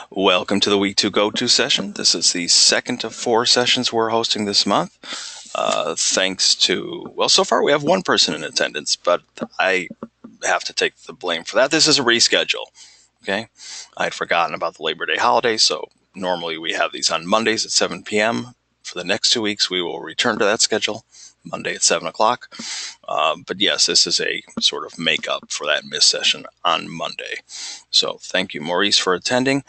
Welcome to the Week 2 Go-To session. This is the second of 4 sessions we're hosting this month. Thanks to, well, so far we have one person in attendance, but I have to take the blame for that. This is a reschedule, okay? I had forgotten about the Labor Day holiday, so normally we have these on Mondays at 7 p.m. For the next 2 weeks, we will return to that schedule, Monday at 7 o'clock. But yes, this is a sort of makeup for that missed session on Monday. So thank you, Maurice, for attending.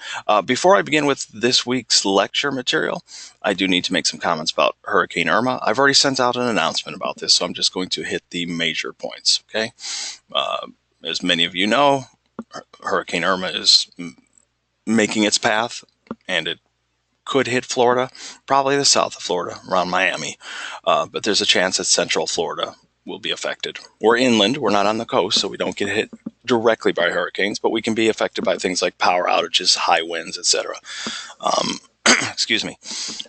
Before I begin with this week's lecture material, I do need to make some comments about Hurricane Irma. I've already sent out an announcement about this, so I'm just going to hit the major points, okay? As many of you know, Hurricane Irma is making its path, and it could hit Florida, probably the south of Florida, around Miami. But there's a chance that central Florida will be affected. We're inland, we're not on the coast, so we don't get hit directly by hurricanes, but we can be affected by things like power outages, high winds, etc. Excuse me.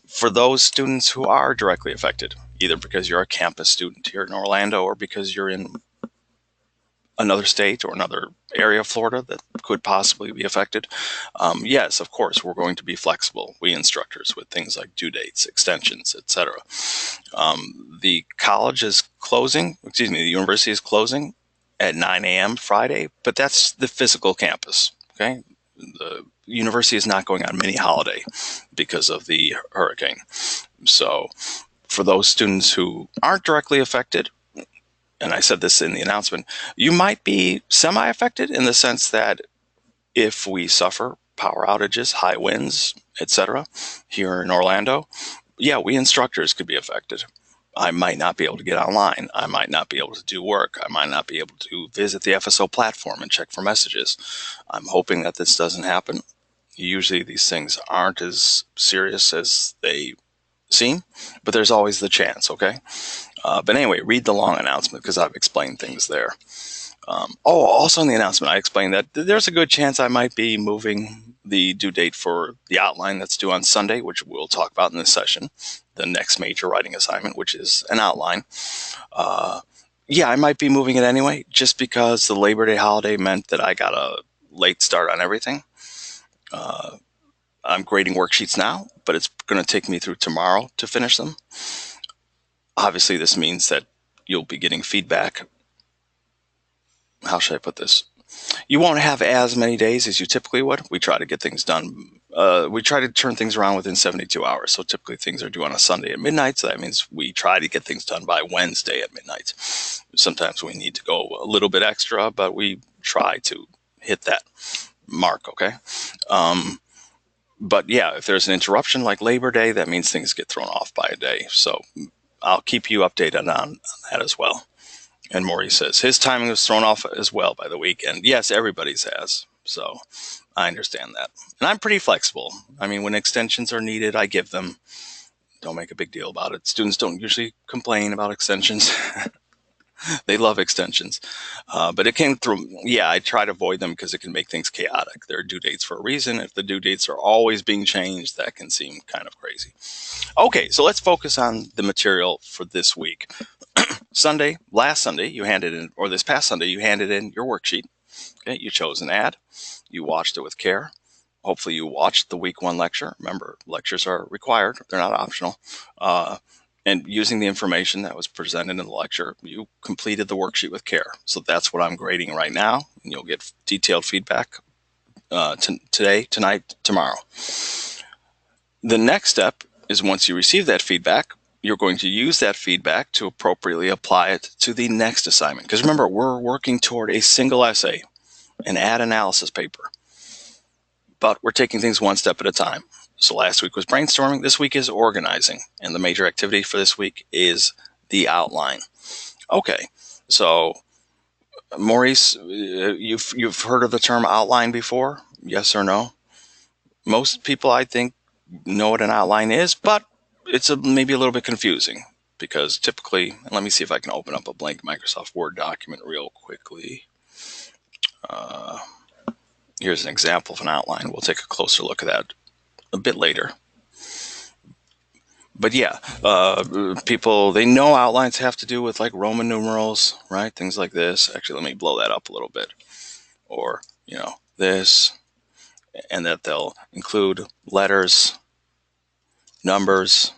For those students who are directly affected, either because you're a campus student here in Orlando or because you're in another state or another area of Florida that could possibly be affected, yes, of course, we're going to be flexible, we instructors, with things like due dates, extensions, etc. The college is closing, the university is closing at 9 a.m. Friday, but that's the physical campus, okay? The university is not going on mini holiday because of the hurricane. So for those students who aren't directly affected, and I said this in the announcement, you might be semi-affected in the sense that if we suffer power outages, high winds, etc. here in Orlando, yeah, we instructors could be affected. I might not be able to get online. I might not be able to do work. I might not be able to visit the FSO platform and check for messages. I'm hoping that this doesn't happen. Usually these things aren't as serious as they seem, but there's always the chance, okay? But anyway, read the long announcement because I've explained things there. Also in the announcement, I explained that there's a good chance I might be moving the due date for the outline that's due on Sunday, which we'll talk about in this session, the next major writing assignment, which is an outline. Yeah, I might be moving it anyway, just because the Labor Day holiday meant that I got a late start on everything. I'm grading worksheets now, but it's going to take me through tomorrow to finish them. Obviously, this means that you'll be getting feedback. How should I put this? You won't have as many days as you typically would. We try to get things done. We try to turn things around within 72 hours. So typically things are due on a Sunday at midnight. So that means we try to get things done by Wednesday at midnight. Sometimes we need to go a little bit extra, but we try to hit that mark, okay? But yeah, if there's an interruption like Labor Day, that means things get thrown off by a day. So I'll keep you updated on that as well. And Maurice says his timing was thrown off as well by the weekend. Yes, everybody's has. So I understand that. And I'm pretty flexible. I mean, when extensions are needed, I give them. Don't make a big deal about it. Students don't usually complain about extensions. They love extensions. But it came through. Yeah, I try to avoid them because it can make things chaotic. There are due dates for a reason. If the due dates are always being changed, that can seem kind of crazy. Okay, so let's focus on the material for this week. Last Sunday, you handed in, or this past Sunday, you handed in your worksheet. Okay, you chose an ad. You watched it with care. Hopefully you watched the week 1 lecture. Remember, lectures are required. They're not optional. And using the information that was presented in the lecture, you completed the worksheet with care. So that's what I'm grading right now. And you'll get detailed feedback today, tonight, tomorrow. The next step is once you receive that feedback, you're going to use that feedback to appropriately apply it to the next assignment. Because remember, we're working toward a single essay, an ad analysis paper. But we're taking things one step at a time. So last week was brainstorming. This week is organizing. And the major activity for this week is the outline. Okay, so Maurice, you've heard of the term outline before? Yes or no? Most people, I think, know what an outline is, but it's maybe a little bit confusing because typically, and let me see if I can open up a blank Microsoft Word document real quickly. Here's an example of an outline. We'll take a closer look at that a bit later. But yeah, people, they know outlines have to do with like Roman numerals, right? Things like this. Actually, let me blow that up a little bit. Or, this. and that they'll include letters, numbers,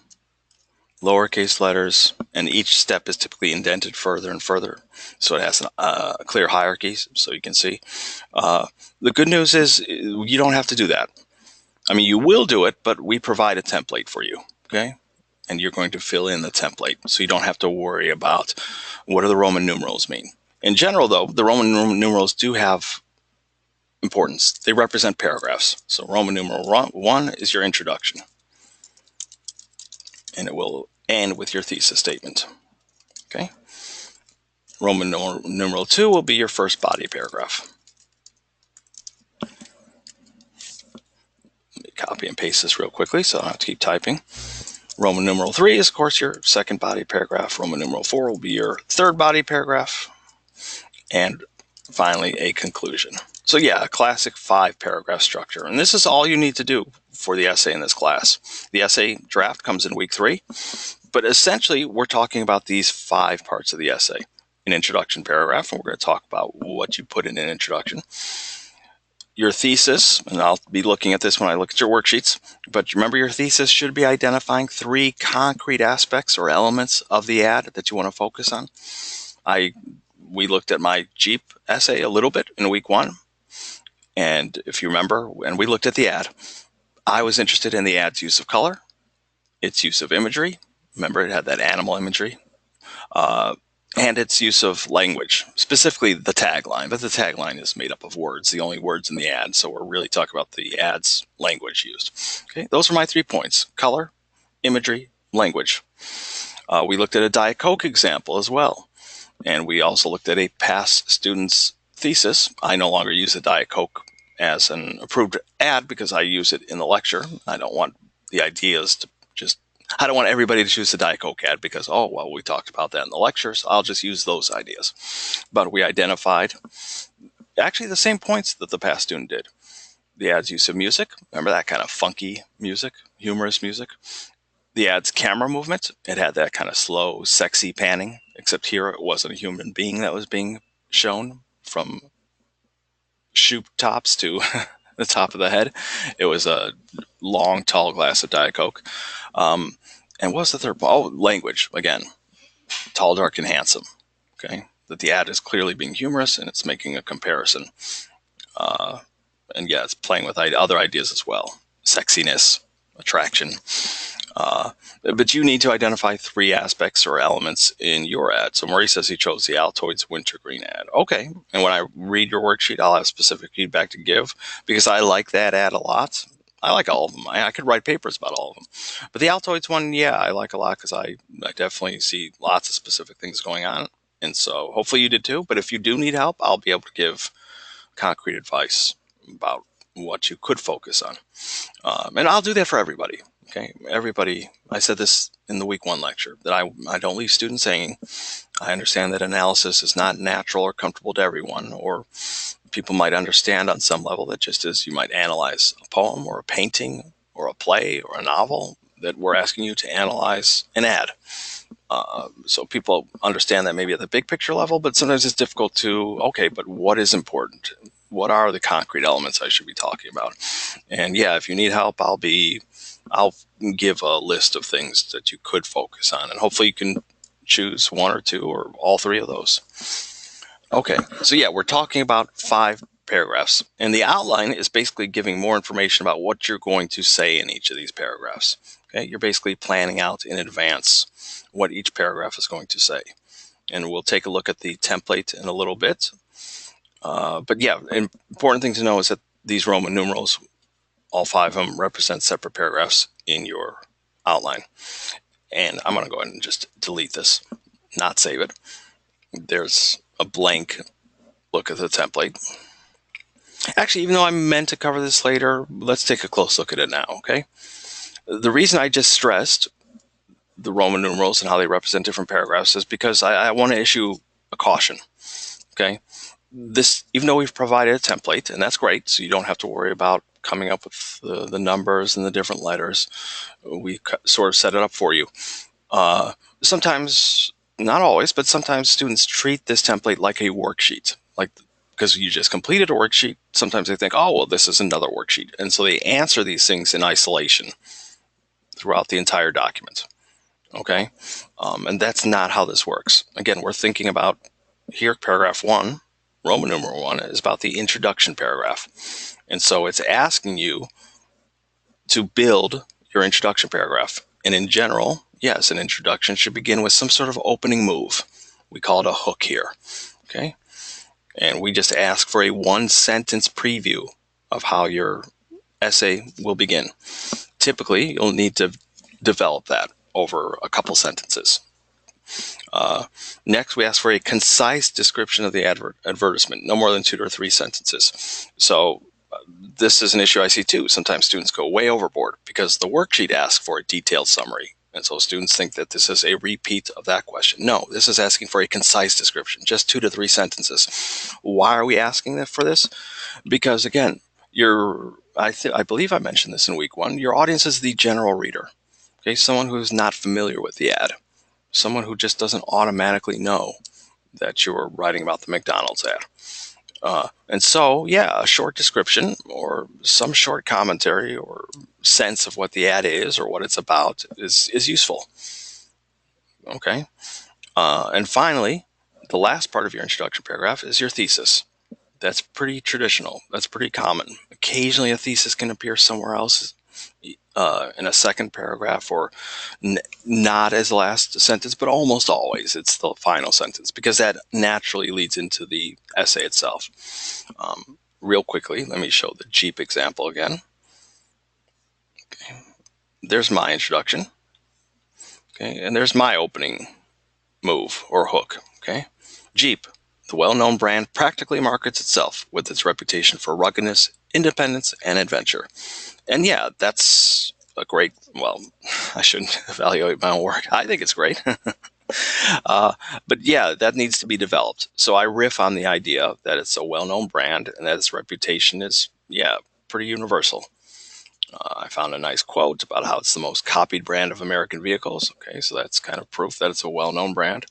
lowercase letters, and each step is typically indented further and further. So it has a clear hierarchy, so you can see. The good news is you don't have to do that. I mean, you will do it, but we provide a template for you, okay? And you're going to fill in the template, so you don't have to worry about what do the Roman numerals mean. In general, though, the Roman numerals do have importance. They represent paragraphs. So Roman numeral 1 is your introduction, and it will end with your thesis statement, okay? Roman numeral 2 will be your first body paragraph. Let me copy and paste this real quickly so I don't have to keep typing. Roman numeral 3 is, of course, your second body paragraph. Roman numeral 4 will be your third body paragraph. And finally, a conclusion. So yeah, a classic 5-paragraph structure. And this is all you need to do for the essay in this class. The essay draft comes in week 3. But essentially, we're talking about these 5 parts of the essay. An introduction paragraph, and we're going to talk about what you put in an introduction. Your thesis, and I'll be looking at this when I look at your worksheets, but remember your thesis should be identifying 3 concrete aspects or elements of the ad that you want to focus on. We looked at my Jeep essay a little bit in week 1, and if you remember, when we looked at the ad, I was interested in the ad's use of color, its use of imagery. Remember, it had that animal imagery. And its use of language, specifically the tagline. But the tagline is made up of words, the only words in the ad. So we're really talking about the ad's language used. Okay, those are my 3 points: color, imagery, language. We looked at a Diet Coke example as well. And we also looked at a past student's thesis. I no longer use a Diet Coke as an approved ad because I use it in the lecture. I don't want the ideas to I don't want everybody to choose the Diet Coke ad because, oh, well, we talked about that in the lecture, so I'll just use those ideas. But we identified actually the same points that the past student did. The ad's use of music. Remember that kind of funky music, humorous music? The ad's camera movement. It had that kind of slow, sexy panning, except here it wasn't a human being that was being shown from shoe tops to the top of the head. It was a long, tall glass of Diet Coke. And what's the third? Oh, language, again. Tall, dark, and handsome. Okay? That the ad is clearly being humorous and it's making a comparison. And yeah, it's playing with other ideas as well. Sexiness, attraction. But you need to identify 3 aspects or elements in your ad. So Maurice says he chose the Altoids wintergreen ad. Okay. And when I read your worksheet, I'll have specific feedback to give because I like that ad a lot. I like all of them. I could write papers about all of them. But the Altoids one, yeah, I like a lot because I definitely see lots of specific things going on. And so hopefully you did too. But if you do need help, I'll be able to give concrete advice about what you could focus on. And I'll do that for everybody. Okay, everybody, I said this in the week 1 lecture, that I don't leave students hanging. I understand that analysis is not natural or comfortable to everyone, or people might understand on some level that just as you might analyze a poem or a painting or a play or a novel, that we're asking you to analyze an ad. So people understand that maybe at the big picture level, but sometimes it's difficult to, okay, but what is important? What are the concrete elements I should be talking about? And yeah, if you need help, I'll give a list of things that you could focus on, and hopefully you can choose 1 or 2 or all 3 of those. Okay, so yeah, we're talking about 5 paragraphs, and the outline is basically giving more information about what you're going to say in each of these paragraphs. Okay, you're basically planning out in advance what each paragraph is going to say, and we'll take a look at the template in a little bit. But yeah, an important thing to know is that these Roman numerals, all 5 of them, represent separate paragraphs in your outline. And I'm going to go ahead and just delete this, not save it. There's a blank look at the template. Actually, even though I meant to cover this later, let's take a close look at it now, okay? The reason I just stressed the Roman numerals and how they represent different paragraphs is because I want to issue a caution, okay? This, even though we've provided a template, and that's great, so you don't have to worry about coming up with the numbers and the different letters. We sort of set it up for you. Sometimes, not always, but sometimes students treat this template like a worksheet, like because you just completed a worksheet, sometimes they think, oh, well, this is another worksheet. And so they answer these things in isolation throughout the entire document. Okay? And that's not how this works. Again, we're thinking about here, paragraph 1, Roman numeral 1, is about the introduction paragraph. And so it's asking you to build your introduction paragraph. And in general, yes, an introduction should begin with some sort of opening move. We call it a hook here. Okay? And we just ask for a one-sentence preview of how your essay will begin. Typically, you'll need to develop that over a couple sentences. Next, we ask for a concise description of the advertisement, no more than 2 or 3 sentences. So this is an issue I see too. Sometimes students go way overboard because the worksheet asks for a detailed summary. And so students think that this is a repeat of that question. No, this is asking for a concise description, just 2 to 3 sentences. Why are we asking for this? Because again, I believe I mentioned this in week 1, your audience is the general reader. Okay, someone who is not familiar with the ad. Someone who just doesn't automatically know that you're writing about the McDonald's ad. And so, yeah, a short description or some short commentary or sense of what the ad is or what it's about is useful. Okay. And finally, the last part of your introduction paragraph is your thesis. That's pretty traditional. That's pretty common. Occasionally a thesis can appear somewhere else in a second paragraph or not as the last sentence, but almost always it's the final sentence because that naturally leads into the essay itself. Real quickly, let me show the Jeep example again. Okay. There's my introduction. Okay, and there's my opening move or hook. Okay, Jeep, the well-known brand, practically markets itself with its reputation for ruggedness, independence, and adventure. And yeah, that's a great, well, I shouldn't evaluate my own work. I think it's great. But yeah, that needs to be developed. So I riff on the idea that it's a well-known brand and that its reputation is, yeah, pretty universal. I found a nice quote about how it's the most copied brand of American vehicles. Okay, so that's kind of proof that it's a well-known brand.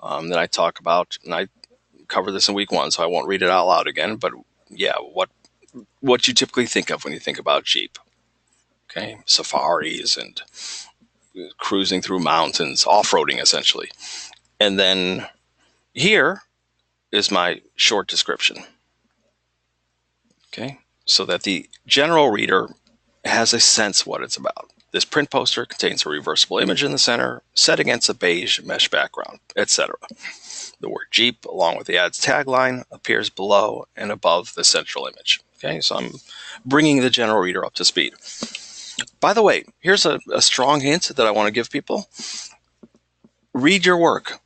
Then I talk about, and I cover this in week 1, so I won't read it out loud again, but yeah, what you typically think of when you think about Jeep. Okay, safaris and cruising through mountains, off-roading essentially. And then here is my short description. Okay, so that the general reader has a sense what it's about. This print poster contains a reversible image in the center, set against a beige mesh background, etc. The word Jeep, along with the ad's tagline, appears below and above the central image. Okay, so I'm bringing the general reader up to speed. By the way, here's a strong hint that I want to give people. Read your work.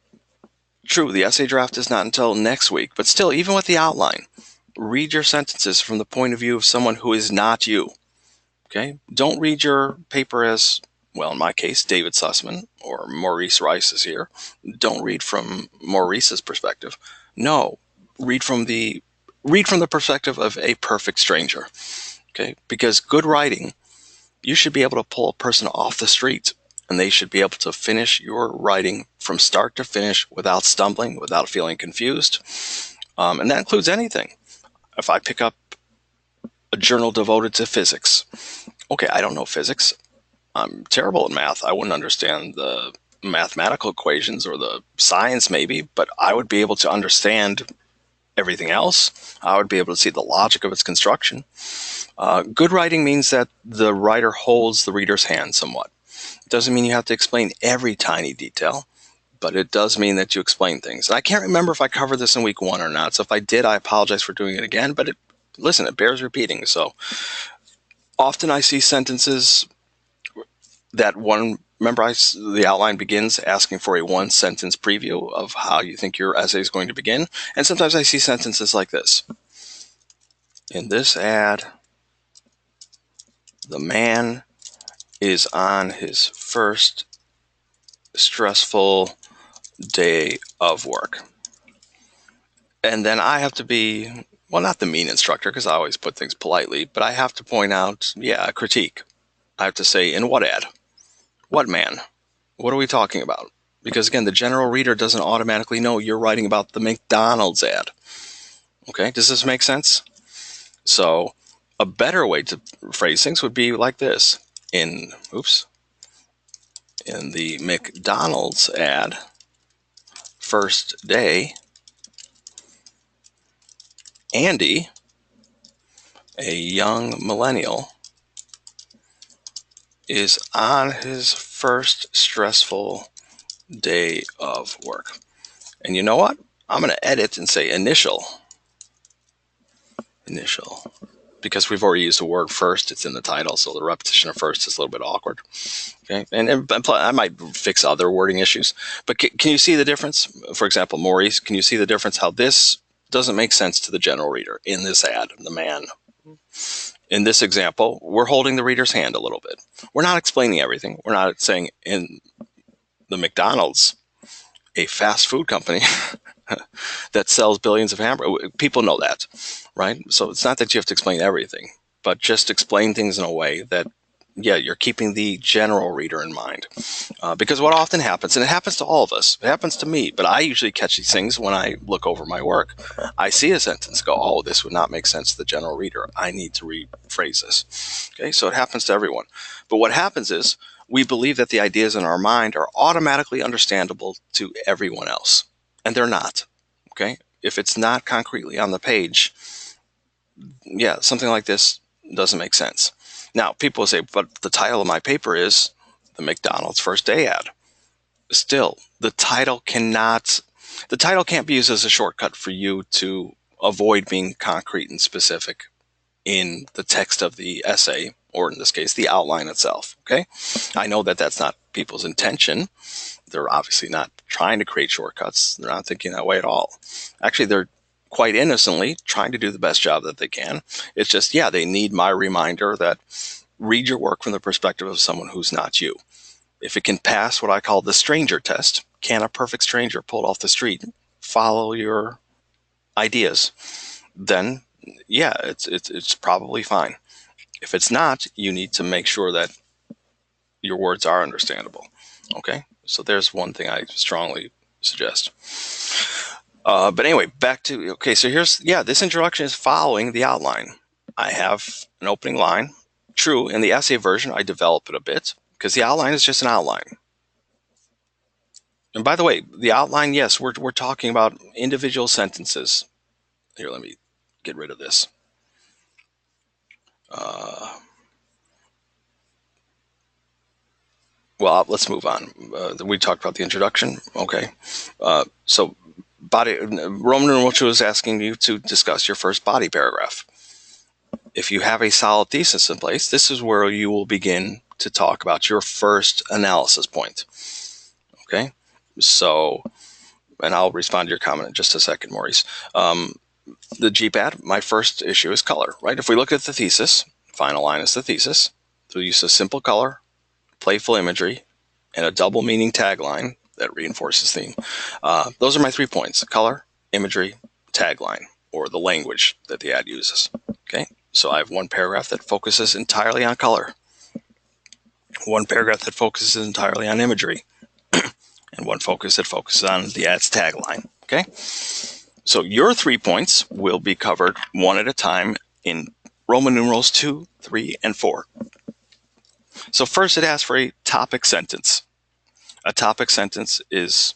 True, the essay draft is not until next week, but still, even with the outline, read your sentences from the point of view of someone who is not you. Okay? Don't read your paper as, well, in my case, David Sussman or Maurice Rice is here. Don't read from Maurice's perspective. No, read from the perspective of a perfect stranger. Okay? Because good writing, you should be able to pull a person off the street and they should be able to finish your writing from start to finish without stumbling, without feeling confused. And that includes anything. If I pick up a journal devoted to physics, okay, I don't know physics. I'm terrible at math. I wouldn't understand the mathematical equations or the science maybe, but I would be able to understand everything else. I would be able to see the logic of its construction. Good writing means that the writer holds the reader's hand somewhat. It doesn't mean you have to explain every tiny detail, but it does mean that you explain things. And I can't remember if I covered this in week 1 or not, so if I did, I apologize for doing it again, but listen, it bears repeating. So often I see sentences that remember the outline begins asking for a one-sentence preview of how you think your essay is going to begin, and sometimes I see sentences like this. In this ad, the man is on his first stressful day of work. And then I have to be, well, not the mean instructor, because I always put things politely, but I have to point out, a critique. I have to say, in what ad? What man? What are we talking about? Because again, the general reader doesn't automatically know you're writing about the McDonald's ad. Okay, does this make sense? So a better way to phrase things would be like this. In the McDonald's ad, first day, Andy, a young millennial, is on his first stressful day of work. And you know what? I'm going to edit and say initial, because we've already used the word first. It's in the title, so the repetition of first is a little bit awkward. Okay, and I might fix other wording issues. But can you see the difference? For example, Maurice, can you see the difference how this doesn't make sense to the general reader in this ad, the man? In this example, we're holding the reader's hand a little bit. We're not explaining everything. We're not saying in the McDonald's, a fast food company that sells billions of hamburgers. People know that, right? So it's not that you have to explain everything, but just explain things in a way that, yeah, you're keeping the general reader in mind. Because what often happens, and it happens to all of us, it happens to me, but I usually catch these things when I look over my work. I see a sentence, go, oh, this would not make sense to the general reader. I need to rephrase this. Okay, so it happens to everyone. But what happens is we believe that the ideas in our mind are automatically understandable to everyone else, and they're not. Okay, if it's not concretely on the page, yeah, something like this doesn't make sense. Now, people say, but the title of my paper is the McDonald's first day ad. Still, the title can't be used as a shortcut for you to avoid being concrete and specific in the text of the essay, or in this case, the outline itself. Okay, I know that that's not people's intention. They're obviously not trying to create shortcuts. They're not thinking that way at all. Actually, they're quite innocently trying to do the best job that they can. It's just, yeah, they need my reminder that read your work from the perspective of someone who's not you. If it can pass what I call the stranger test, can a perfect stranger pulled off the street follow your ideas? Then, yeah, it's probably fine. If it's not, you need to make sure that your words are understandable. Okay, so there's one thing I strongly suggest. But anyway, back to, okay, so here's, yeah, this introduction is following the outline. I have an opening line. True, in the essay version, I develop it a bit because the outline is just an outline. And by the way, the outline, yes, we're talking about individual sentences. Here, let me get rid of this. Well, let's move on. We talked about the introduction. Okay. So Roman numeral 2 is asking you to discuss your first body paragraph. If you have a solid thesis in place, this is where you will begin to talk about your first analysis point. Okay. So, and I'll respond to your comment in just a second, Maurice. The GPAD, my first issue is color, right? If we look at the thesis, final line is the thesis. So use a simple color, playful imagery, and a double meaning tagline that reinforces theme. Those are my 3 points: color, imagery, tagline, or the language that the ad uses. Okay, so I have one paragraph that focuses entirely on color, one paragraph that focuses entirely on imagery, and one that focuses on the ad's tagline. Okay, so your 3 points will be covered one at a time in Roman numerals 2, 3, and 4. So first, it asks for a topic sentence. A topic sentence is,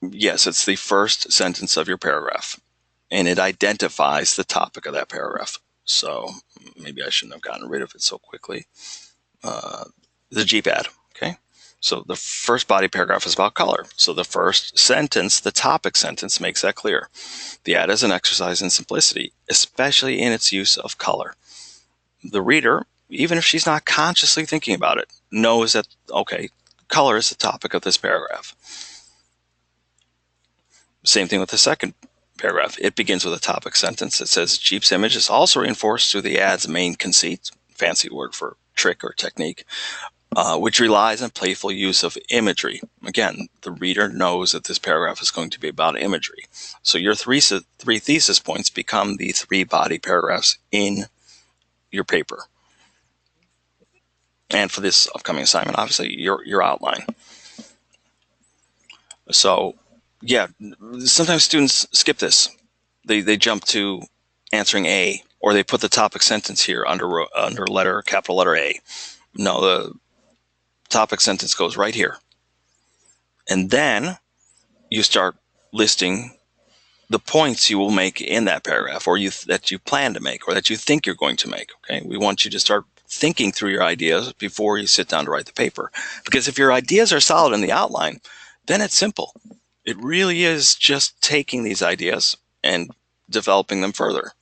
yes, it's the first sentence of your paragraph, and it identifies the topic of that paragraph. So maybe I shouldn't have gotten rid of it so quickly. The GPAD, okay? So the first body paragraph is about color. So the first sentence, the topic sentence, makes that clear. The ad is an exercise in simplicity, especially in its use of color. The reader, even if she's not consciously thinking about it, knows that, okay, color is the topic of this paragraph. Same thing with the second paragraph. It begins with a topic sentence. It says, Jeep's image is also reinforced through the ad's main conceit, fancy word for trick or technique, which relies on playful use of imagery. Again, the reader knows that this paragraph is going to be about imagery. So your three thesis points become the 3 body paragraphs in your paper. And for this upcoming assignment, obviously, your outline. So, yeah, sometimes students skip this. they jump to answering A, or they put the topic sentence here under capital letter A. No, the topic sentence goes right here. And then you start listing the points you will make in that paragraph, or that you plan to make, or that you think you're going to make. Okay, we want you to start thinking through your ideas before you sit down to write the paper. Because if your ideas are solid in the outline, then it's simple. It really is just taking these ideas and developing them further.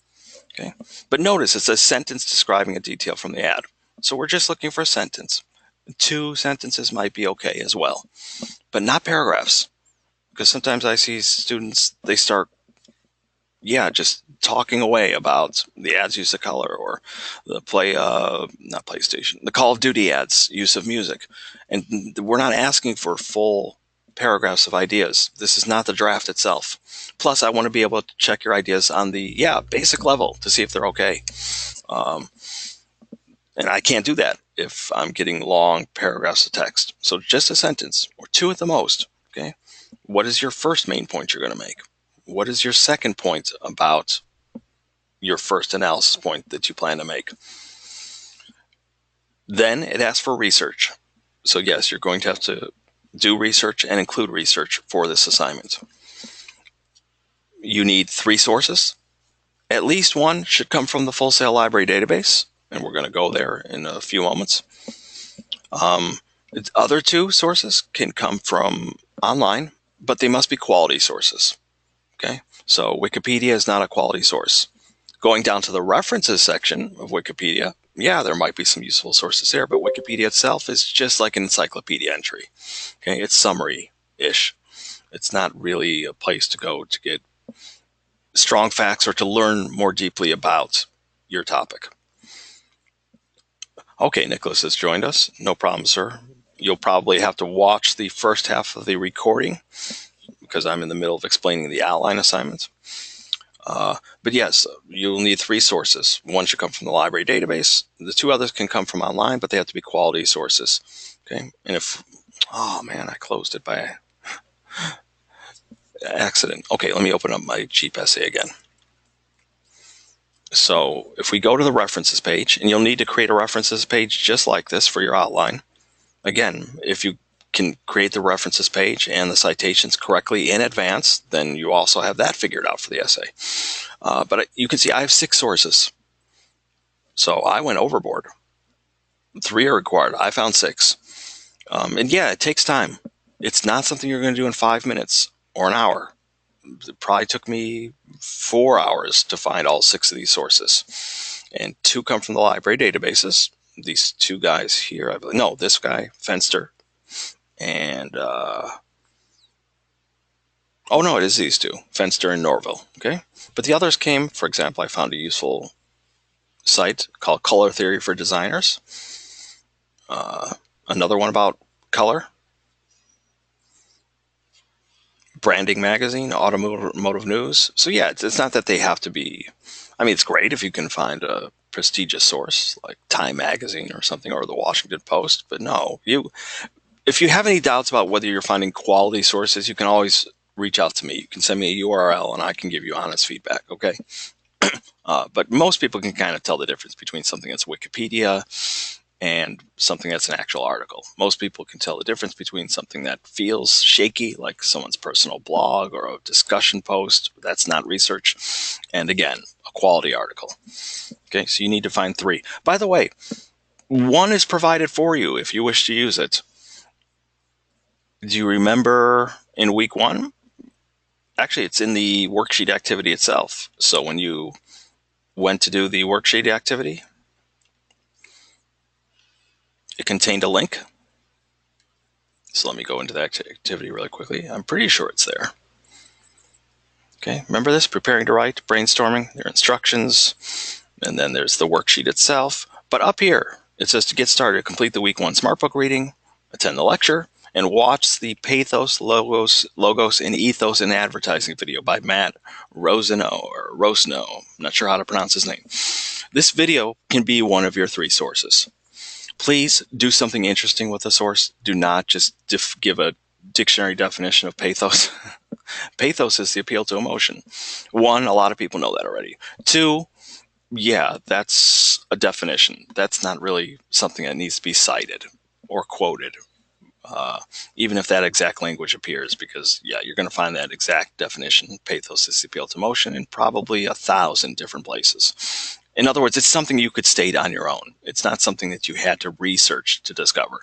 Okay, but notice it's a sentence describing a detail from the ad. So we're just looking for a sentence. 2 sentences might be okay as well, but not paragraphs. Because sometimes I see students, they start just talking away about the ads use of color, or the the Call of Duty ads use of music. And we're not asking for full paragraphs of ideas. This is not the draft itself. Plus, I want to be able to check your ideas on the basic level to see if they're okay. And I can't do that if I'm getting long paragraphs of text. So just a sentence, or 2 at the most. Okay. What is your first main point you're going to make? What is your second point about your first analysis point that you plan to make? Then it asks for research. So yes, you're going to have to do research and include research for this assignment. You need 3 sources. At least 1 should come from the Full Sail Library database, and we're going to go there in a few moments. Other 2 sources can come from online, but they must be quality sources. Okay, so Wikipedia is not a quality source. Going down to the references section of Wikipedia, there might be some useful sources there, but Wikipedia itself is just like an encyclopedia entry. Okay, it's summary-ish. It's not really a place to go to get strong facts or to learn more deeply about your topic. Okay, Nicholas has joined us. No problem, sir. You'll probably have to watch the first half of the recording because I'm in the middle of explaining the outline assignments. But yes, you'll need 3 sources. 1 should come from the library database. The 2 others can come from online, but they have to be quality sources. Okay, and oh man, I closed it by accident. Okay, let me open up my cheap essay again. So if we go to the references page, and you'll need to create a references page just like this for your outline. Again, if you can create the references page and the citations correctly in advance, then you also have that figured out for the essay. But you can see I have 6 sources. So I went overboard. 3 are required. I found 6. And it takes time. It's not something you're going to do in 5 minutes or an hour. It probably took me 4 hours to find all 6 of these sources. And 2 come from the library databases. These 2 guys here, I believe. No, this guy, Fenster. And, oh no, it is these 2, Fenster and Norville, okay? But the others came, for example, I found a useful site called Color Theory for Designers. Another one about color. Branding Magazine, Automotive News. So it's not that they have to be, it's great if you can find a prestigious source like Time Magazine or something, or the Washington Post, but no, if you have any doubts about whether you're finding quality sources, you can always reach out to me. You can send me a URL and I can give you honest feedback, okay? But most people can kind of tell the difference between something that's Wikipedia and something that's an actual article. Most people can tell the difference between something that feels shaky, like someone's personal blog or a discussion post. That's not research. And again, a quality article. Okay, so you need to find 3. By the way, 1 is provided for you if you wish to use it. Do you remember in week 1? Actually, it's in the worksheet activity itself. So when you went to do the worksheet activity, it contained a link. So let me go into that activity really quickly. I'm pretty sure it's there. Okay, remember this? Preparing to write, brainstorming, there are instructions, and then there's the worksheet itself. But up here, it says to get started, complete the week 1 SmartBook reading, attend the lecture, and watch the Pathos, Logos, and Ethos in Advertising video by Matt Rosno. I'm not sure how to pronounce his name. This video can be one of your 3 sources. Please do something interesting with the source. Do not just give a dictionary definition of pathos. Pathos is the appeal to emotion. One, a lot of people know that already. Two, yeah, that's a definition. That's not really something that needs to be cited or quoted, even if that exact language appears, because, yeah, you're going to find that exact definition, pathos is the appeal to emotion, in probably 1,000 different places. In other words, it's something you could state on your own. It's not something that you had to research to discover.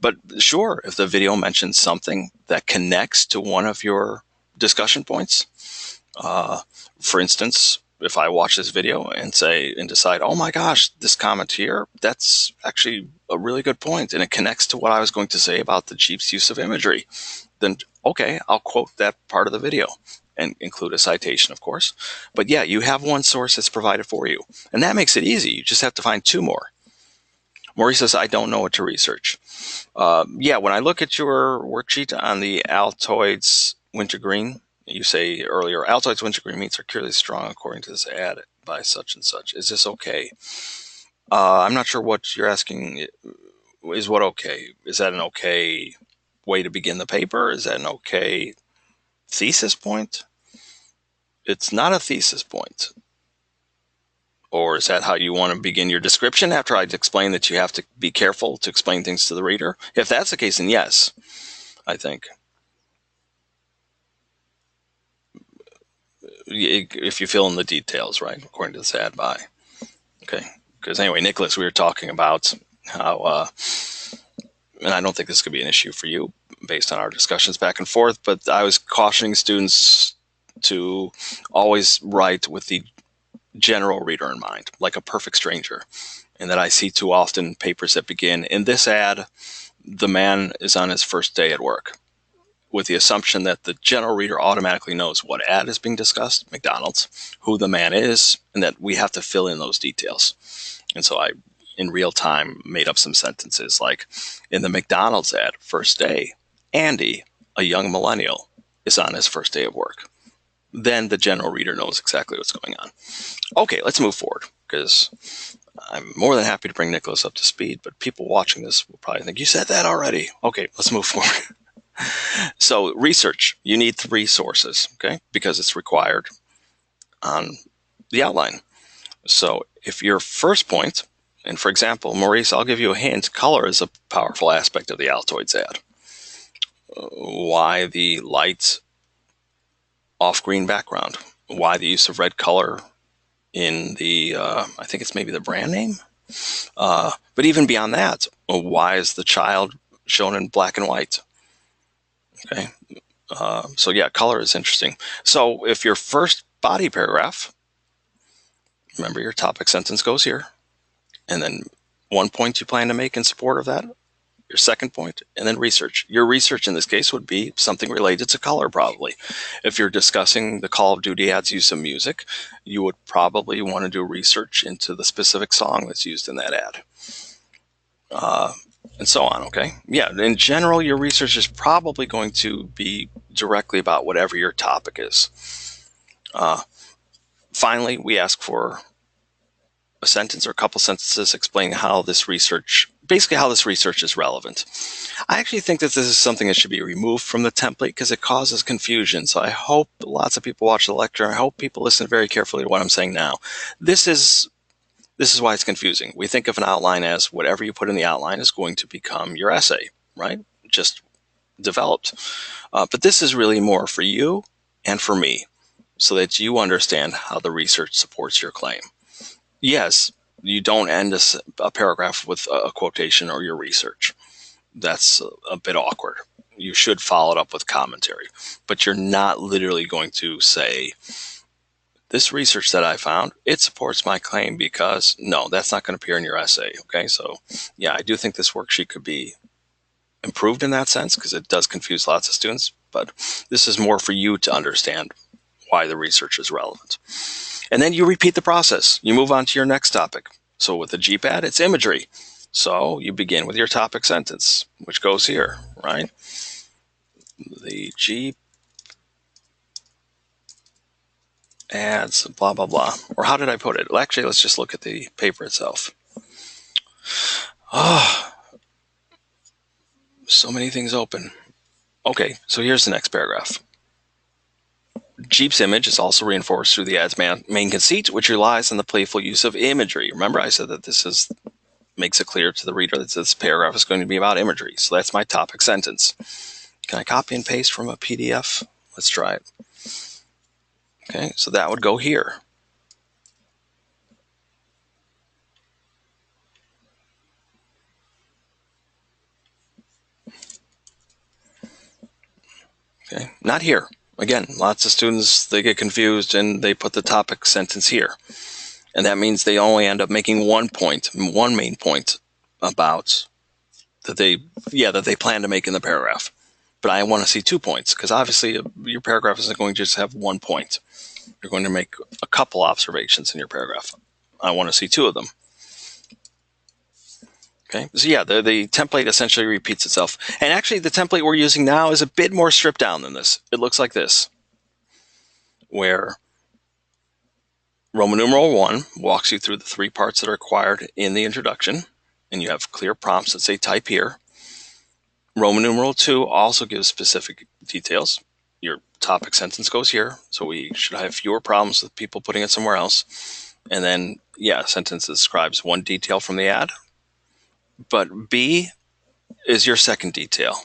But sure, if the video mentions something that connects to one of your discussion points, for instance, if I watch this video and decide, oh my gosh, this comment here, that's actually a really good point, and it connects to what I was going to say about the Jeep's use of imagery, then okay, I'll quote that part of the video and include a citation, of course. But yeah, you have one source that's provided for you, and that makes it easy. You just have to find two more. Maurice says, I don't know what to research. Yeah, when I look at your worksheet on the Altoids wintergreen, you say earlier, Altoids wintergreen meats are curiously strong according to this ad by such and such. Is this okay? I'm not sure what you're asking. Is what okay? Is that an okay way to begin the paper? Is that an okay thesis point? It's not a thesis point. Or is that how you want to begin your description after I'd explain that you have to be careful to explain things to the reader? If that's the case, then yes, I think. If you fill in the details, right, according to this ad buy. Okay. Because anyway, Nicholas, we were talking about how, and I don't think this could be an issue for you based on our discussions back and forth, but I was cautioning students to always write with the general reader in mind, like a perfect stranger. And that I see too often papers that begin, in this ad, the man is on his first day at work, with the assumption that the general reader automatically knows what ad is being discussed, McDonald's, who the man is, and that we have to fill in those details. And so I, in real time, made up some sentences like, in the McDonald's ad, first day, Andy, a young millennial, is on his first day of work. Then the general reader knows exactly what's going on. Okay, let's move forward, because I'm more than happy to bring Nicholas up to speed, but people watching this will probably think, you said that already. Okay, let's move forward. So research, you need 3 sources, okay, because it's required on the outline. So if your first point, and for example, Maurice, I'll give you a hint, color is a powerful aspect of the Altoids ad. Why the light off-green background? Why the use of red color in the, I think it's maybe the brand name? But even beyond that, why is the child shown in black and white? Okay. So yeah, color is interesting. So if your first body paragraph, remember your topic sentence goes here, and then one point you plan to make in support of that, your second point, and then research. Your research in this case would be something related to color, probably. If you're discussing the Call of Duty ad's use of music, you would probably want to do research into the specific song that's used in that ad. And so on, okay? Yeah, in general, your research is probably going to be directly about whatever your topic is. Finally, we ask for a sentence or a couple sentences explaining how this research, basically how this research is relevant. I actually think that this is something that should be removed from the template because it causes confusion. So I hope lots of people watch the lecture. I hope people listen very carefully to what I'm saying now. This is why it's confusing. We think of an outline as whatever you put in the outline is going to become your essay, right? Just developed. But this is really more for you and for me so that you understand how the research supports your claim. Yes, you don't end a paragraph with a quotation or your research. That's a bit awkward. You should follow it up with commentary, but you're not literally going to say, this research that I found, it supports my claim because, no, that's not going to appear in your essay, okay? So, yeah, I do think this worksheet could be improved in that sense because it does confuse lots of students, but this is more for you to understand why the research is relevant. And then you repeat the process. You move on to your next topic. So with the Jeep ad, it's imagery. So you begin with your topic sentence, which goes here, right? The Jeep ads, blah, blah, blah. Or how did I put it? Well, actually, let's just look at the paper itself. Oh, so many things open. Okay, so here's the next paragraph. Jeep's image is also reinforced through the ad's main conceit, which relies on the playful use of imagery. Remember, I said that this makes it clear to the reader that this paragraph is going to be about imagery. So that's my topic sentence. Can I copy and paste from a PDF? Let's try it. Okay, so that would go here. Okay, not here. Again, lots of students, they get confused and they put the topic sentence here. And that means they only end up making one main point about that they plan to make in the paragraph. But I want to see 2 points, because obviously your paragraph isn't going to just have 1 point. You're going to make a couple observations in your paragraph. I want to see 2 of them. Okay, so yeah, the template essentially repeats itself. And actually, the template we're using now is a bit more stripped down than this. It looks like this, where Roman numeral 1 walks you through the 3 parts that are required in the introduction, and you have clear prompts that say type here. Roman numeral 2 also gives specific details. Your topic sentence goes here, so we should have fewer problems with people putting it somewhere else. And then, yeah, sentence describes 1 detail from the ad. But B is your second detail.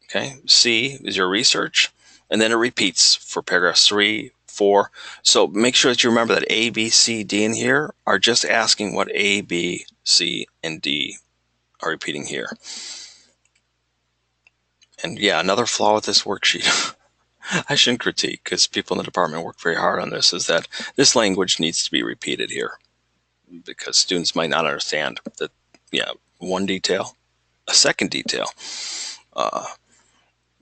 Okay, C is your research, and then it repeats for paragraphs 3, 4. So make sure that you remember that A, B, C, D in here are just asking what A, B, C, and D are repeating here. And yeah, another flaw with this worksheet, I shouldn't critique because people in the department work very hard on this, is that this language needs to be repeated here, because students might not understand that, yeah, 1 detail, a second detail.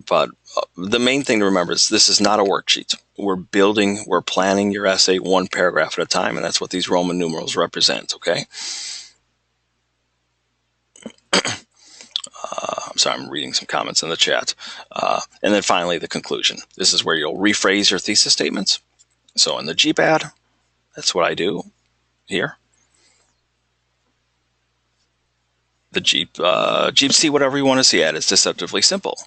But the main thing to remember is this is not a worksheet. We're planning your essay 1 paragraph at a time, and that's what these Roman numerals represent, okay? I'm sorry, I'm reading some comments in the chat. And then finally, the conclusion. This is where you'll rephrase your thesis statements. So in the Jeep ad, that's what I do here. The Jeep see whatever you want to see ad is deceptively simple.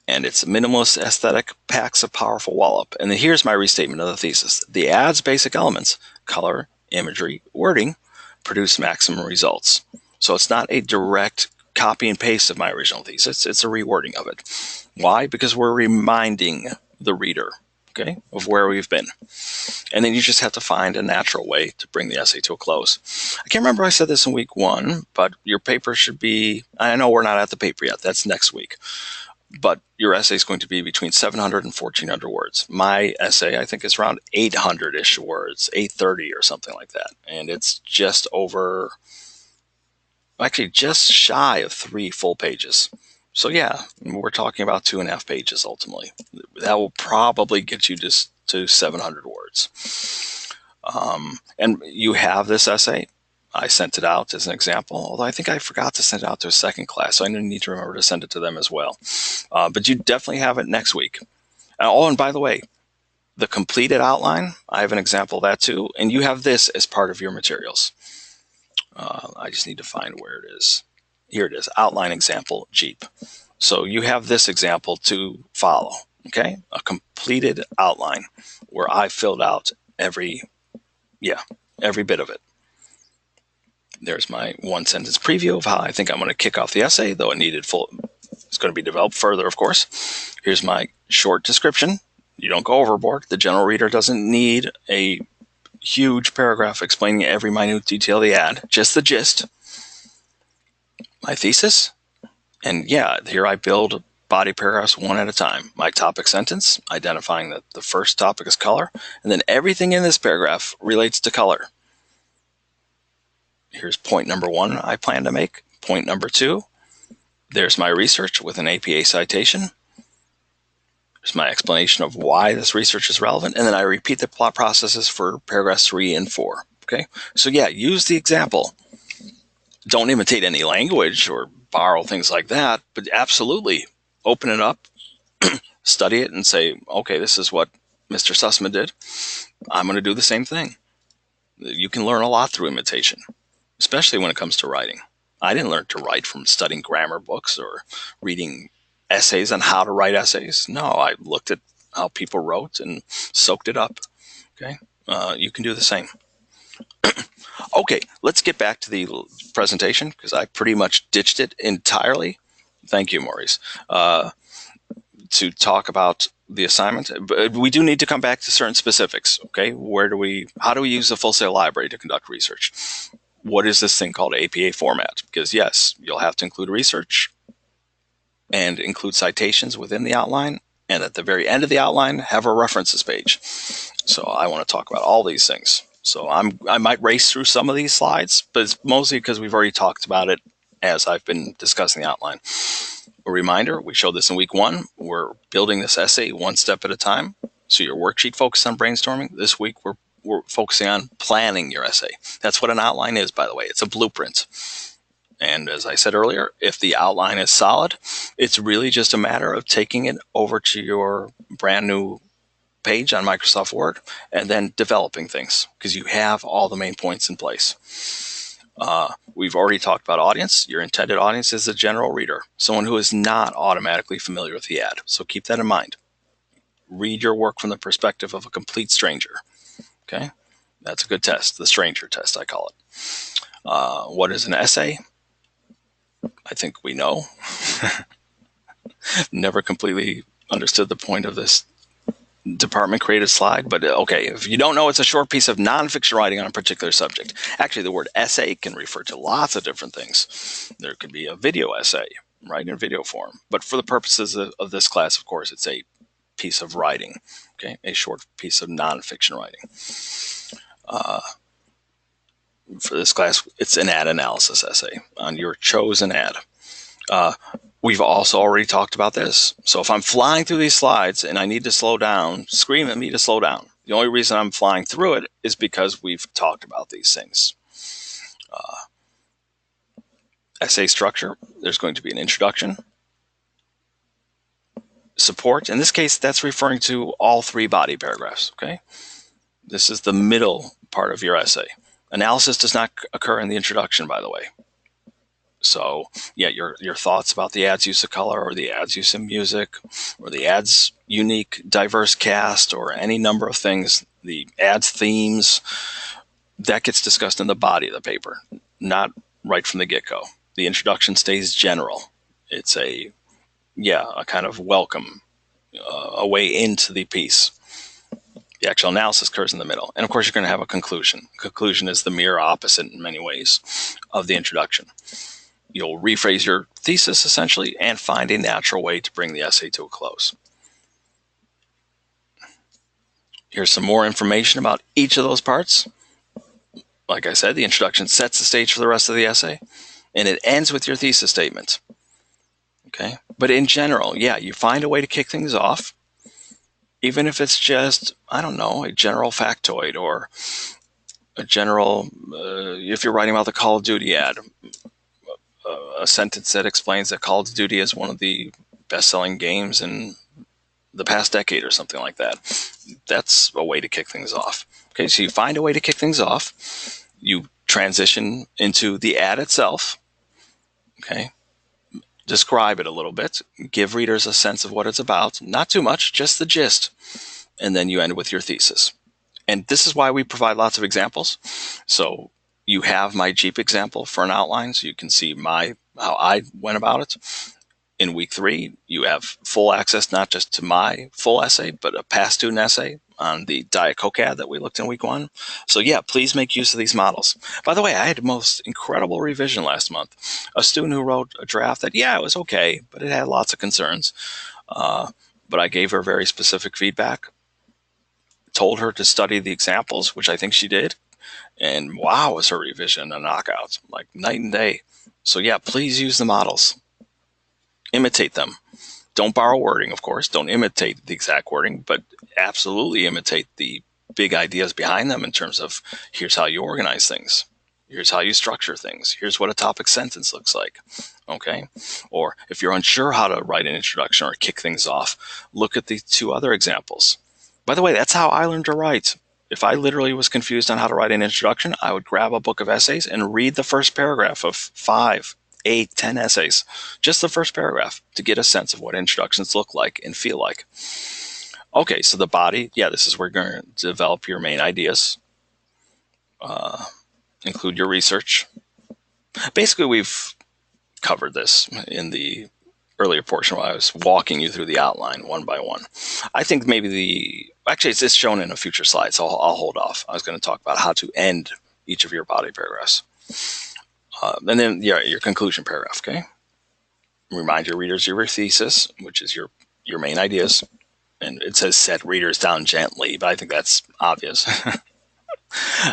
And its minimalist aesthetic packs a powerful wallop. And then here's my restatement of the thesis. The ad's basic elements, color, imagery, wording, produce maximum results. So it's not a direct copy and paste of my original thesis. It's a rewording of it. Why? Because we're reminding the reader, okay, of where we've been. And then you just have to find a natural way to bring the essay to a close. I can't remember if I said this in week 1, but your paper should be, I know we're not at the paper yet, that's next week. But your essay is going to be between 700 and 1,400 words. My essay, I think, is around 800-ish words, 830 or something like that. And it's just over, actually just shy of 3 full pages. So yeah, we're talking about 2.5 pages ultimately. That will probably get you just to 700 words. And you have this essay. I sent it out as an example, although I think I forgot to send it out to a second class, so I need to remember to send it to them as well. But you definitely have it next week. Oh, and by the way, the completed outline, I have an example of that too, and you have this as part of your materials. I just need to find where it is. Here it is, outline example, Jeep. So you have this example to follow, okay? A completed outline where I filled out every bit of it. There's my 1-sentence preview of how I think I'm going to kick off the essay, though it needed it's going to be developed further, of course. Here's my short description. You don't go overboard. The general reader doesn't need a huge paragraph explaining every minute detail of the ad, just the gist. My thesis, and yeah, here I build body paragraphs 1 at a time. My topic sentence, identifying that the first topic is color, and then everything in this paragraph relates to color. Here's point number 1 I plan to make. Point number 2, there's my research with an APA citation. There's my explanation of why this research is relevant, and then I repeat the plot processes for paragraphs 3 and 4. Okay, so yeah, use the example. Don't imitate any language or borrow things like that, but absolutely open it up, study it, and say, okay, this is what Mr. Sussman did. I'm going to do the same thing. You can learn a lot through imitation, especially when it comes to writing. I didn't learn to write from studying grammar books or reading essays on how to write essays. No, I looked at how people wrote and soaked it up. Okay, you can do the same. Okay, let's get back to the presentation because I pretty much ditched it entirely. Thank you, Maurice, to talk about the assignment. But we do need to come back to certain specifics. Okay, how do we use the Full Sail Library to conduct research? What is this thing called APA format? Because yes, you'll have to include research and include citations within the outline, and at the very end of the outline, have a references page. So I want to talk about all these things. So I might race through some of these slides, but it's mostly because we've already talked about it as I've been discussing the outline. A reminder, we showed this in week 1. We're building this essay one step at a time. So your worksheet focused on brainstorming. This week, we're focusing on planning your essay. That's what an outline is, by the way. It's a blueprint. And as I said earlier, if the outline is solid, it's really just a matter of taking it over to your brand new page on Microsoft Word and then developing things because you have all the main points in place. We've already talked about audience. Your intended audience is a general reader, someone who is not automatically familiar with the ad. So keep that in mind. Read your work from the perspective of a complete stranger. Okay, that's a good test. The stranger test, I call it. What is an essay? I think we know. Never completely understood the point of this department created slide, but okay, if you don't know, it's a short piece of nonfiction writing on a particular subject. Actually, the word essay can refer to lots of different things. There could be a video essay, right, in video form. But for the purposes of this class, of course, it's a piece of writing, okay, a short piece of nonfiction writing. For this class, it's an ad analysis essay on your chosen ad. We've also already talked about this. So if I'm flying through these slides and I need to slow down, scream at me to slow down. The only reason I'm flying through it is because we've talked about these things. Essay structure, there's going to be an introduction. Support, in this case, that's referring to all 3 body paragraphs, okay? This is the middle part of your essay. Analysis does not occur in the introduction, by the way. So, yeah, your thoughts about the ad's use of color or the ad's use of music or the ad's unique, diverse cast or any number of things, the ad's themes, that gets discussed in the body of the paper, not right from the get-go. The introduction stays general. It's a kind of welcome, a way into the piece. The actual analysis occurs in the middle. And of course, you're going to have a conclusion. Conclusion is the mirror opposite in many ways of the introduction. You'll rephrase your thesis, essentially, and find a natural way to bring the essay to a close. Here's some more information about each of those parts. Like I said, the introduction sets the stage for the rest of the essay, and it ends with your thesis statement. Okay? But in general, yeah, you find a way to kick things off, even if it's just, I don't know, a general factoid or a general, if you're writing about the Call of Duty ad, a sentence that explains that Call of Duty is one of the best-selling games in the past decade or something like that. That's a way to kick things off. Okay, so you find a way to kick things off. You transition into the ad itself. Okay, describe it a little bit. Give readers a sense of what it's about. Not too much, just the gist. And then you end with your thesis. And this is why we provide lots of examples. So you have my Jeep example for an outline, so you can see how I went about it. In week 3, you have full access not just to my full essay, but a past student essay on the Diet Coke ad that we looked in week 1. So yeah, please make use of these models. By the way, I had the most incredible revision last month. A student who wrote a draft that, yeah, it was okay, but it had lots of concerns. But I gave her very specific feedback, told her to study the examples, which I think she did. And wow, was her revision a knockout, like night and day. So yeah, please use the models. Imitate them. Don't borrow wording, of course. Don't imitate the exact wording, but absolutely imitate the big ideas behind them in terms of here's how you organize things. Here's how you structure things. Here's what a topic sentence looks like. Okay? Or if you're unsure how to write an introduction or kick things off, look at the 2 other examples. By the way, that's how I learned to write. If I literally was confused on how to write an introduction, I would grab a book of essays and read the first paragraph of 5, 8, 10 essays, just the first paragraph, to get a sense of what introductions look like and feel like. Okay, so the body, yeah, this is where you're going to develop your main ideas, include your research. Basically, we've covered this in the earlier portion while I was walking you through the outline one by one. I think maybe actually it's shown in a future slide, so I'll hold off. I was going to talk about how to end each of your body paragraphs. And then, yeah, your conclusion paragraph, okay? Remind your readers of your thesis, which is your main ideas. And it says set readers down gently, but I think that's obvious.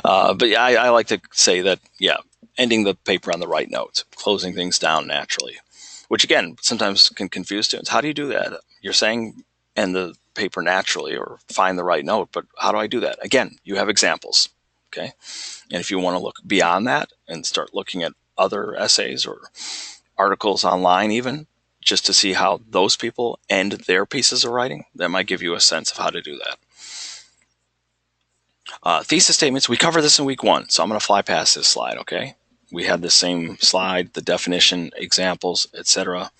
But yeah, I like to say that, yeah, ending the paper on the right note, closing things down naturally, which again, sometimes can confuse students. How do you do that? You're saying end the paper naturally or find the right note, but how do I do that? Again, you have examples, okay? And if you want to look beyond that and start looking at other essays or articles online even, just to see how those people end their pieces of writing, that might give you a sense of how to do that. Thesis statements, we covered this in week 1, so I'm going to fly past this slide, okay? We had the same slide, the definition, examples, etc.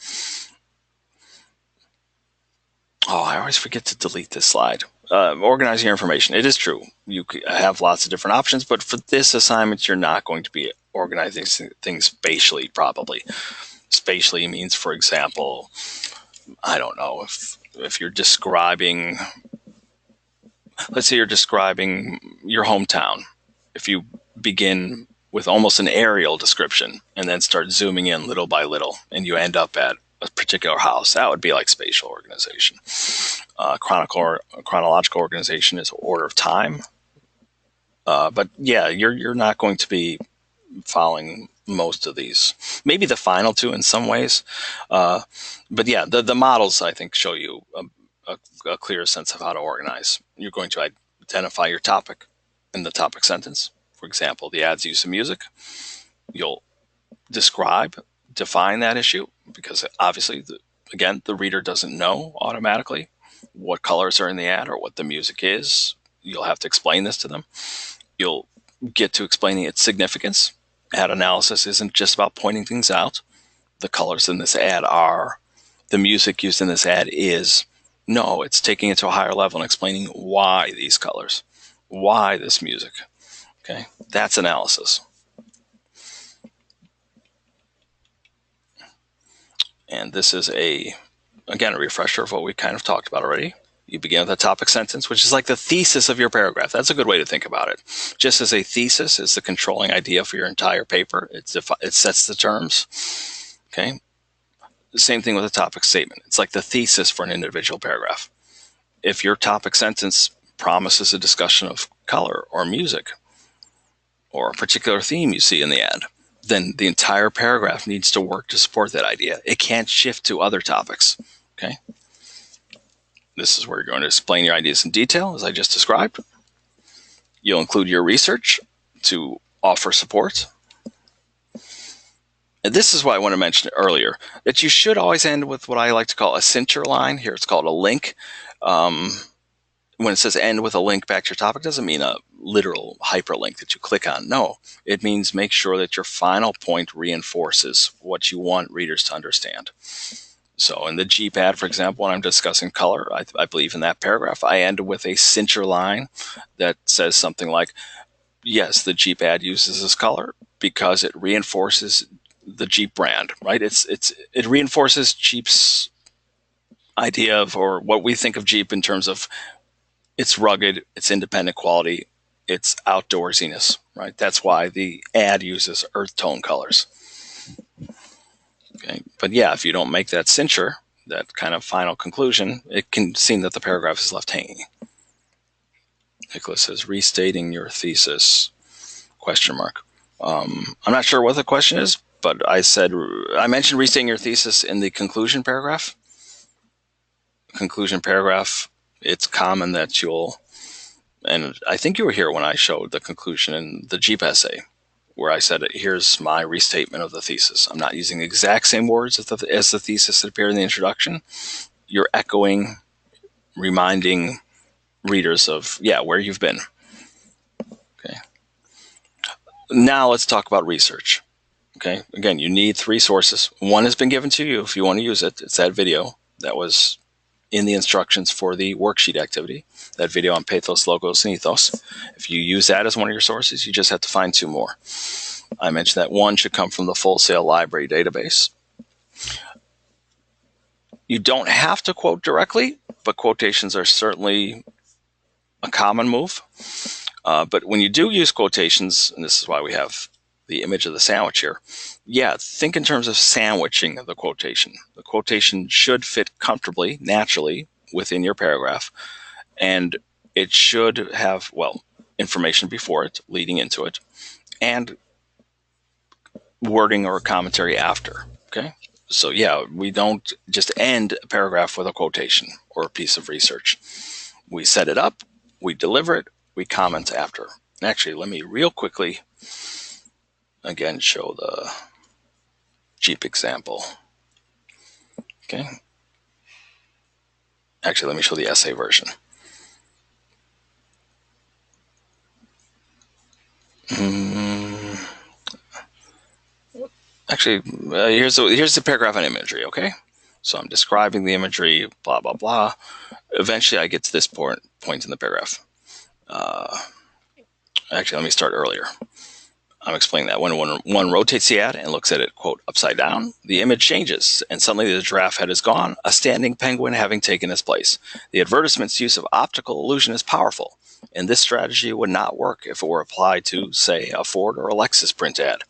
Oh, I always forget to delete this slide. Organizing your information. It is true. You have lots of different options, but for this assignment, you're not going to be organizing things spatially, probably. Spatially means, for example, I don't know, if you're describing, let's say you're describing your hometown. If you begin with almost an aerial description and then start zooming in little by little and you end up at a particular house, that would be like spatial organization. Chronological organization is order of time. But yeah, you're not going to be following most of these. Maybe the final two in some ways. But yeah, the models, I think, show you a clear sense of how to organize. You're going to identify your topic in the topic sentence. For example, the ad's use of music. You'll define that issue, because obviously, again, the reader doesn't know automatically what colors are in the ad or what the music is. You'll have to explain this to them. You'll get to explaining its significance. Ad analysis isn't just about pointing things out. The colors in this ad are, the music used in this ad is. No, it's taking it to a higher level and explaining why these colors, why this music. Okay, that's analysis. And this is again, a refresher of what we kind of talked about already. You begin with a topic sentence, which is like the thesis of your paragraph. That's a good way to think about it. Just as a thesis is the controlling idea for your entire paper, it sets the terms. Okay. The same thing with a topic statement. It's like the thesis for an individual paragraph. If your topic sentence promises a discussion of color or music or a particular theme you see in the ad, then the entire paragraph needs to work to support that idea. It can't shift to other topics. Okay. This is where you're going to explain your ideas in detail, as I just described. You'll include your research to offer support. And this is why I want to mention earlier, that you should always end with what I like to call a cincher line. Here it's called a link. When it says end with a link back to your topic, doesn't mean a literal hyperlink that you click on. No, it means make sure that your final point reinforces what you want readers to understand. So in the Jeep ad, for example, when I'm discussing color, I believe in that paragraph, I end with a cincher line that says something like, yes, the Jeep ad uses this color because it reinforces the Jeep brand, right? It reinforces Jeep's idea of, or what we think of Jeep in terms of its rugged, its independent quality, its outdoorsiness, right? That's why the ad uses earth tone colors. Okay. But yeah, if you don't make that cincher, that kind of final conclusion, it can seem that the paragraph is left hanging. Nicholas says, restating your thesis, question mark. I'm not sure what the question is, but I mentioned restating your thesis in the conclusion paragraph. Conclusion paragraph, it's common that and I think you were here when I showed the conclusion in the Jeep essay, where I said, here's my restatement of the thesis. I'm not using the exact same words as the thesis that appeared in the introduction. You're echoing, reminding readers of, where you've been. Okay. Now let's talk about research. Okay. Again, you need 3 sources. One has been given to you if you want to use it. It's that video that was in the instructions for the worksheet activity, that video on pathos, logos, and ethos. If you use that as one of your sources, you just have to find 2 more. I mentioned that one should come from the Full Sail library database. You don't have to quote directly, but quotations are certainly a common move. But when you do use quotations, and this is why we have the image of the sandwich here, yeah, think in terms of sandwiching the quotation. The quotation should fit comfortably, naturally, within your paragraph, and it should have, well, information before it, leading into it, and wording or commentary after, okay? So yeah, we don't just end a paragraph with a quotation or a piece of research. We set it up, we deliver it, we comment after. Actually, let me real quickly, again, show the cheap example. Okay. Actually, let me show the essay version. Actually, here's the paragraph on imagery, okay? So I'm describing the imagery, blah, blah, blah. Eventually, I get to this point in the paragraph. Actually, let me start earlier. I'm explaining that when one rotates the ad and looks at it, quote, upside down, the image changes, and suddenly the giraffe head is gone, a standing penguin having taken its place. The advertisement's use of optical illusion is powerful, and this strategy would not work if it were applied to, say, a Ford or a Lexus print ad.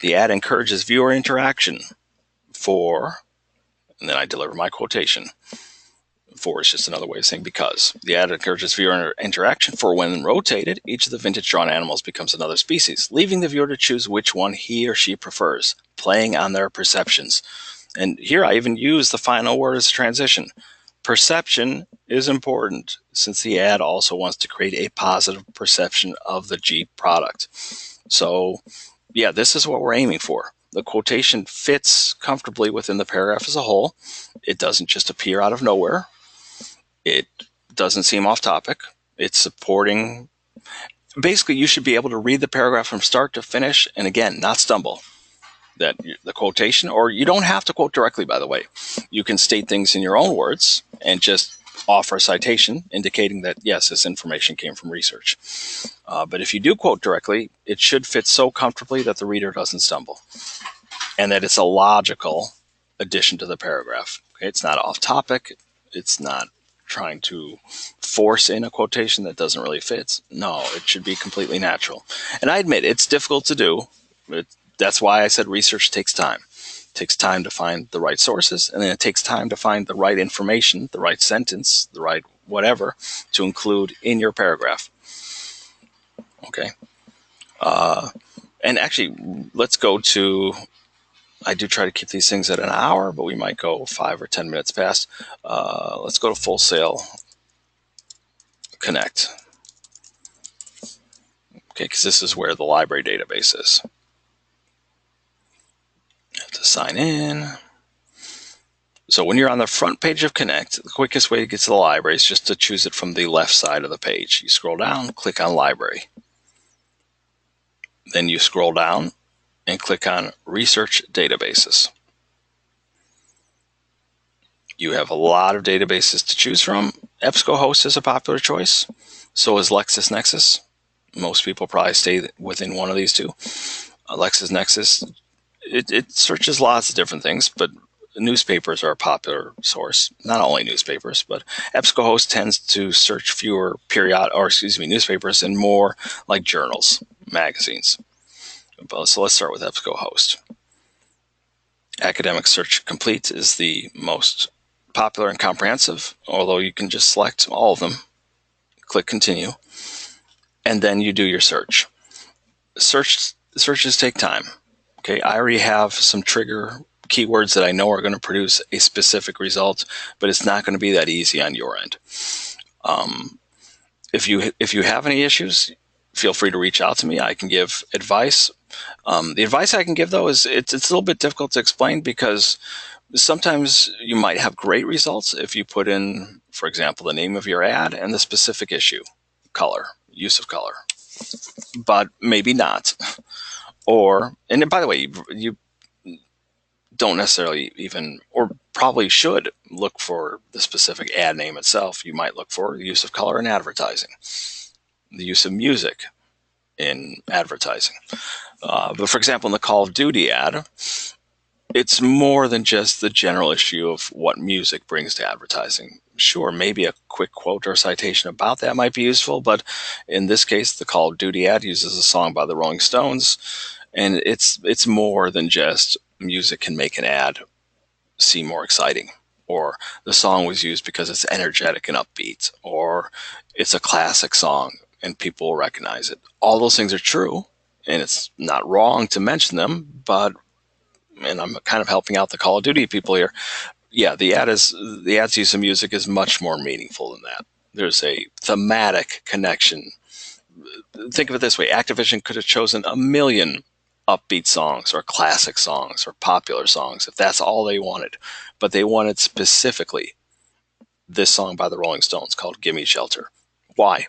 The ad encourages viewer interaction for, and then I deliver my quotation. For is just another way of saying because. The ad encourages viewer interaction, for when rotated, each of the vintage drawn animals becomes another species, leaving the viewer to choose which one he or she prefers, playing on their perceptions. And here I even use the final word as a transition. Perception is important, since the ad also wants to create a positive perception of the Jeep product. So, yeah, this is what we're aiming for. The quotation fits comfortably within the paragraph as a whole. It doesn't just appear out of nowhere. It doesn't seem off topic. It's supporting. Basically, you should be able to read the paragraph from start to finish, and again, not stumble. That the quotation, or you don't have to quote directly, by the way. You can state things in your own words and just offer a citation indicating that, yes, this information came from research. But if you do quote directly, it should fit so comfortably that the reader doesn't stumble, and that it's a logical addition to the paragraph. Okay? It's not off topic. It's not trying to force in a quotation that doesn't really fit. No, it should be completely natural. And I admit it's difficult to do. That's why I said research takes time. It takes time to find the right sources, and then it takes time to find the right information, the right sentence, the right whatever to include in your paragraph. Okay. And actually, let's go to, I do try to keep these things at an hour, but we might go 5 or 10 minutes past. Let's go to Full Sail Connect. Okay, because this is where the library database is. You have to sign in. So when you're on the front page of Connect, the quickest way to get to the library is just to choose it from the left side of the page. You scroll down, click on Library. Then you scroll down and click on Research Databases. You have a lot of databases to choose from. Ebscohost is a popular choice. So is LexisNexis. Most people probably stay within one of these two. LexisNexis, it searches lots of different things, but newspapers are a popular source. Not only newspapers, but Ebscohost tends to search fewer newspapers and more like journals, magazines. So let's start with Ebscohost. Academic Search Complete is the most popular and comprehensive, although you can just select all of them, click Continue, and then you do your search. Searches take time. Okay, I already have some trigger keywords that I know are going to produce a specific result, but it's not going to be that easy on your end. If you have any issues, feel free to reach out to me. I can give advice. The advice I can give, though, is it's a little bit difficult to explain because sometimes you might have great results if you put in, for example, the name of your ad and the specific issue, color, use of color, but maybe not. And by the way, you don't necessarily even, or probably should, look for the specific ad name itself. You might look for the use of color in advertising, the use of music in advertising. But for example, in the Call of Duty ad, it's more than just the general issue of what music brings to advertising. Sure, maybe a quick quote or citation about that might be useful, but in this case, the Call of Duty ad uses a song by the Rolling Stones, and it's more than just music can make an ad seem more exciting, or the song was used because it's energetic and upbeat, or it's a classic song and people will recognize it. All those things are true, and it's not wrong to mention them, but, and I'm kind of helping out the Call of Duty people here, yeah, the ad's use of music is much more meaningful than that. There's a thematic connection. Think of it this way: Activision could have chosen a million upbeat songs or classic songs or popular songs if that's all they wanted, but they wanted specifically this song by the Rolling Stones called "Gimme Shelter." Why?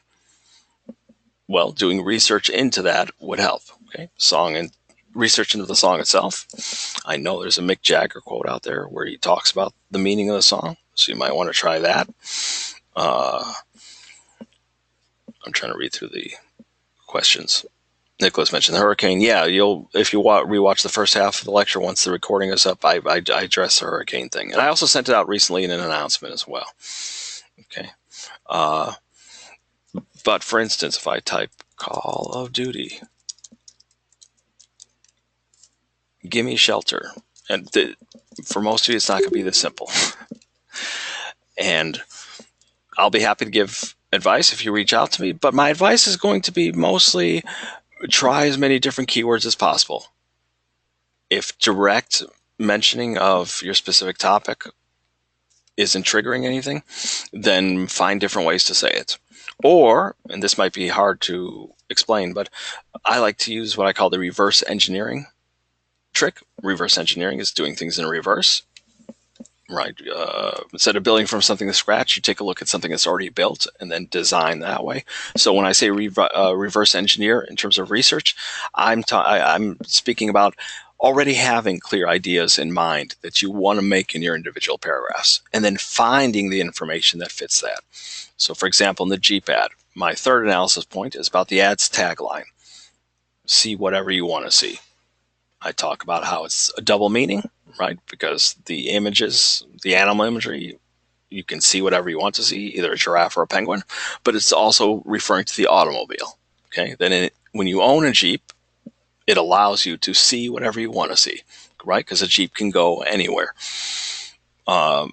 Well, doing research into that would help. Okay, song and research into the song itself. I know there's a Mick Jagger quote out there where he talks about the meaning of the song, so you might want to try that. I'm trying to read through the questions. Nicholas mentioned the hurricane. Yeah, if you rewatch the first half of the lecture once the recording is up, I address the hurricane thing, and I also sent it out recently in an announcement as well. Okay, but for instance, if I type Call of Duty, gimme shelter, and for most of you, it's not going to be this simple. And I'll be happy to give advice if you reach out to me, but my advice is going to be mostly try as many different keywords as possible. If direct mentioning of your specific topic isn't triggering anything, then find different ways to say it. Or, and this might be hard to explain, but I like to use what I call the reverse engineering trick. Reverse engineering is doing things in reverse. Right. Instead of building from something to scratch, you take a look at something that's already built and then design that way. So when I say reverse engineer in terms of research, I'm speaking about already having clear ideas in mind that you want to make in your individual paragraphs, and then finding the information that fits that. So for example, in the Jeep ad, my third analysis point is about the ad's tagline. See whatever you want to see. I talk about how it's a double meaning, right? Because the images, the animal imagery, you can see whatever you want to see, either a giraffe or a penguin, but it's also referring to the automobile. Okay, then when you own a Jeep, it allows you to see whatever you want to see, right? Because a Jeep can go anywhere.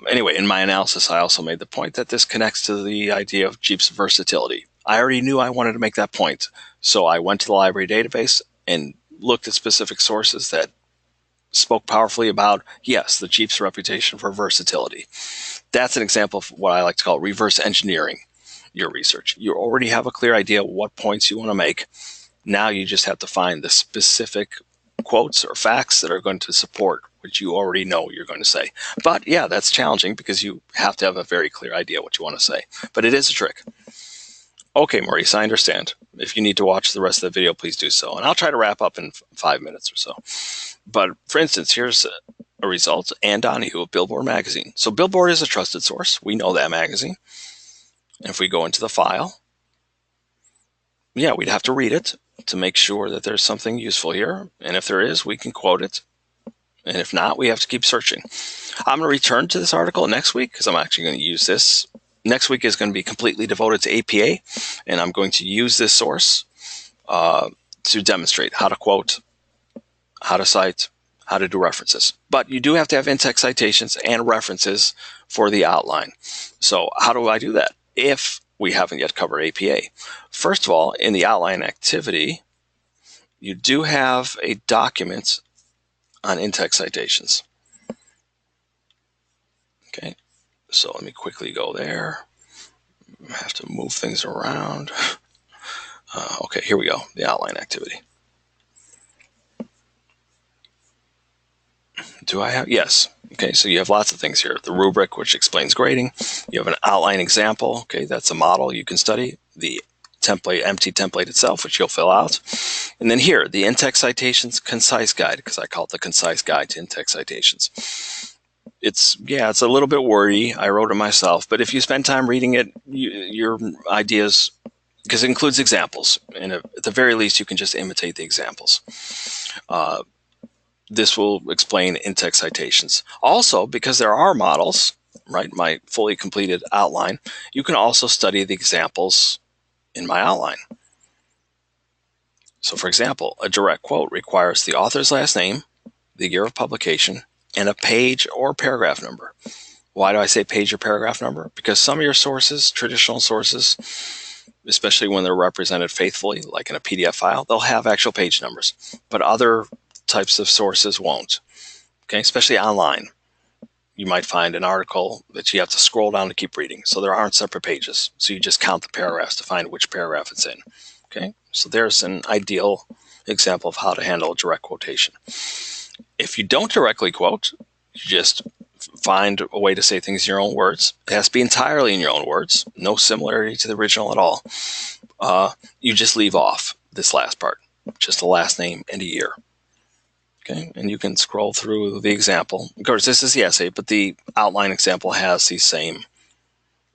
Anyway, in my analysis, I also made the point that this connects to the idea of Jeep's versatility. I already knew I wanted to make that point, so I went to the library database and looked at specific sources that spoke powerfully about, yes, the Jeep's reputation for versatility. That's an example of what I like to call reverse engineering your research. You already have a clear idea of what points you want to make. Now you just have to find the specific quotes or facts that are going to support what you already know you're going to say. But yeah, that's challenging because you have to have a very clear idea what you want to say. But it is a trick. Okay, Maurice, I understand. If you need to watch the rest of the video, please do so. And I'll try to wrap up in 5 minutes or so. But for instance, here's a result. Ann Donahue of Billboard magazine. So Billboard is a trusted source. We know that magazine. And if we go into the file, yeah, we'd have to read it to make sure that there's something useful here. And if there is, we can quote it. And if not, we have to keep searching. I'm going to return to this article next week because I'm actually going to use this. Next week is going to be completely devoted to APA, and I'm going to use this source to demonstrate how to quote, how to cite, how to do references. But you do have to have in-text citations and references for the outline. So how do I do that if we haven't yet covered APA? First of all, in the outline activity, you do have a document on in-text citations. Okay, so let me quickly go there. I have to move things around. Okay, here we go, the outline activity. Do I have? Yes. Okay, so you have lots of things here. The rubric, which explains grading. You have an outline example. Okay, that's a model you can study. The template, empty template itself, which you'll fill out. And then here, the in-text citations concise guide, because I call it the concise guide to in-text citations. It's a little bit wordy. I wrote it myself, but if you spend time reading it, your ideas, because it includes examples, and at the very least, you can just imitate the examples. This will explain in-text citations. Also, because there are models, right, my fully completed outline, you can also study the examples in my outline. So, for example, a direct quote requires the author's last name, the year of publication, and a page or paragraph number. Why do I say page or paragraph number? Because some of your sources, traditional sources, especially when they're represented faithfully, like in a PDF file, they'll have actual page numbers, but other types of sources won't. Okay, especially online. You might find an article that you have to scroll down to keep reading, so there aren't separate pages. So you just count the paragraphs to find which paragraph it's in. Okay, so there's an ideal example of how to handle a direct quotation. If you don't directly quote, you just find a way to say things in your own words. It has to be entirely in your own words, no similarity to the original at all. You just leave off this last part, just the last name and a year. Okay, and you can scroll through the example. Of course, this is the essay, but the outline example has the same.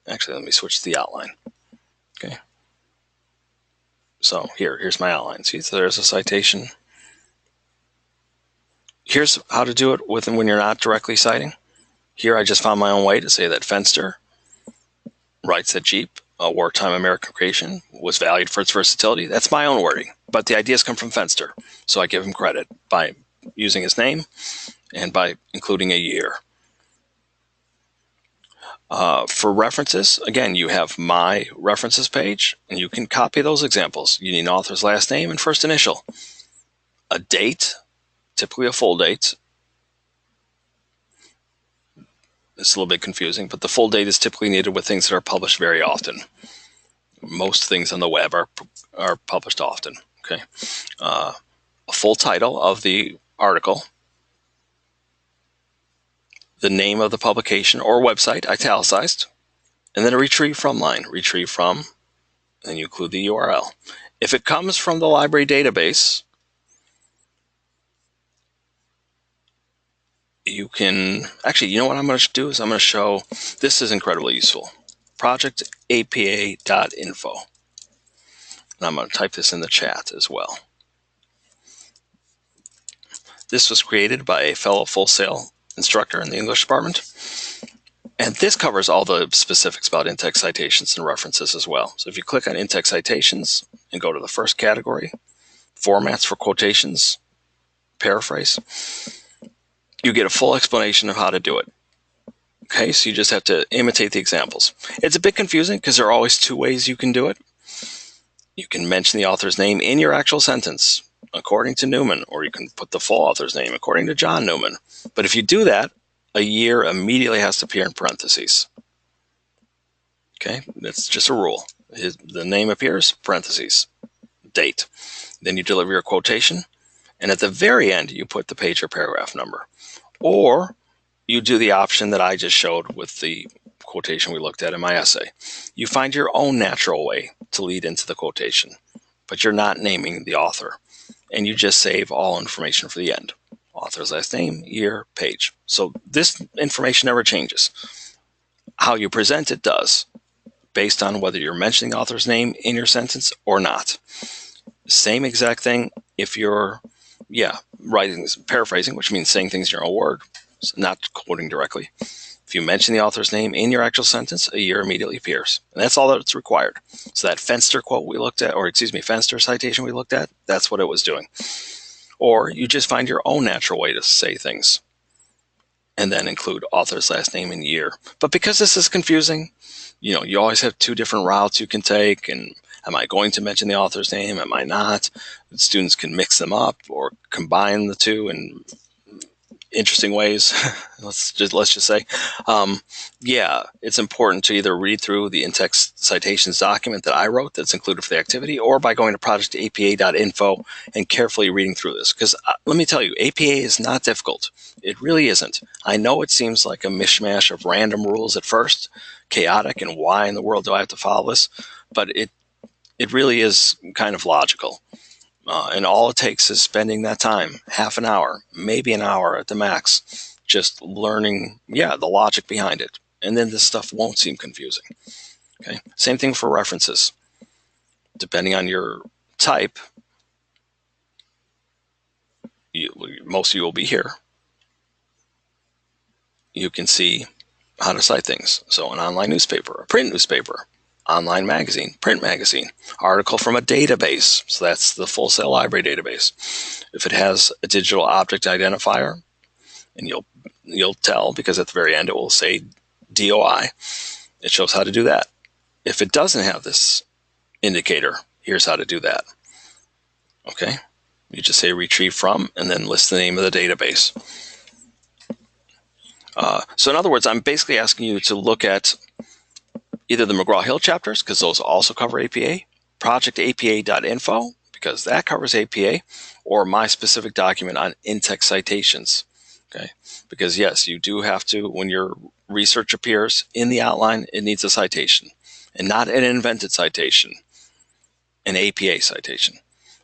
Actually, let me switch to the outline. Okay. So here's my outline. See, so there's a citation. Here's how to do it when you're not directly citing. Here, I just found my own way to say that Fenster writes that Jeep, a wartime American creation, was valued for its versatility. That's my own wording, but the ideas come from Fenster, so I give him credit by using his name and by including a year. For references, again, you have my references page, and you can copy those examples. You need an author's last name and first initial, a date, typically a full date. It's a little bit confusing, but the full date is typically needed with things that are published very often. Most things on the web are published often. Okay, a full title of the article, the name of the publication or website, italicized, and then a retrieve from line. Retrieve from, and you include the URL. If it comes from the library database, you can, actually, you know what I'm going to do is I'm going to show, this is incredibly useful, projectapa.info. And I'm going to type this in the chat as well. This was created by a fellow Full Sail instructor in the English department. And this covers all the specifics about in-text citations and references as well. So if you click on in-text citations and go to the first category, formats for quotations, paraphrase, you get a full explanation of how to do it. Okay, so you just have to imitate the examples. It's a bit confusing because there are always two ways you can do it. You can mention the author's name in your actual sentence, according to Newman, or you can put the full author's name, according to John Newman. But if you do that, a year immediately has to appear in parentheses. Okay, that's just a rule. The name appears, parentheses, date. Then you deliver your quotation, and at the very end, you put the page or paragraph number. Or you do the option that I just showed with the quotation we looked at in my essay. You find your own natural way to lead into the quotation, but you're not naming the author. And you just save all information for the end. Author's last name, year, page. So this information never changes. How you present it does, based on whether you're mentioning the author's name in your sentence or not. Same exact thing if you're, writing, paraphrasing, which means saying things in your own word, so not quoting directly. If you mention the author's name in your actual sentence, a year immediately appears. And that's all that's required. So that Fenster quote we looked at, Fenster citation we looked at, that's what it was doing. Or you just find your own natural way to say things and then include author's last name and year. But because this is confusing, you always have two different routes you can take. And am I going to mention the author's name? Am I not? Students can mix them up or combine the two in interesting ways. let's just say, it's important to either read through the in-text citations document that I wrote that's included for the activity, or by going to projectapa.info and carefully reading through this. Because let me tell you, APA is not difficult. It really isn't. I know it seems like a mishmash of random rules at first, chaotic, and why in the world do I have to follow this? But it really is kind of logical. And all it takes is spending that time, half an hour, maybe an hour at the max, just learning, the logic behind it. And then this stuff won't seem confusing. Okay. Same thing for references. Depending on your type, most of you will be here. You can see how to cite things. So an online newspaper, a print newspaper, online magazine, print magazine, article from a database. So that's the Full Sail Library database. If it has a digital object identifier, and you'll tell, because at the very end it will say DOI. It shows how to do that. If it doesn't have this indicator, here's how to do that. Okay, you just say retrieve from, and then list the name of the database. So in other words, I'm basically asking you to look at either the McGraw-Hill chapters, because those also cover APA, projectapa.info, because that covers APA, or my specific document on in-text citations. Okay, because yes, you do have to, when your research appears in the outline, it needs a citation, and not an invented citation, an APA citation.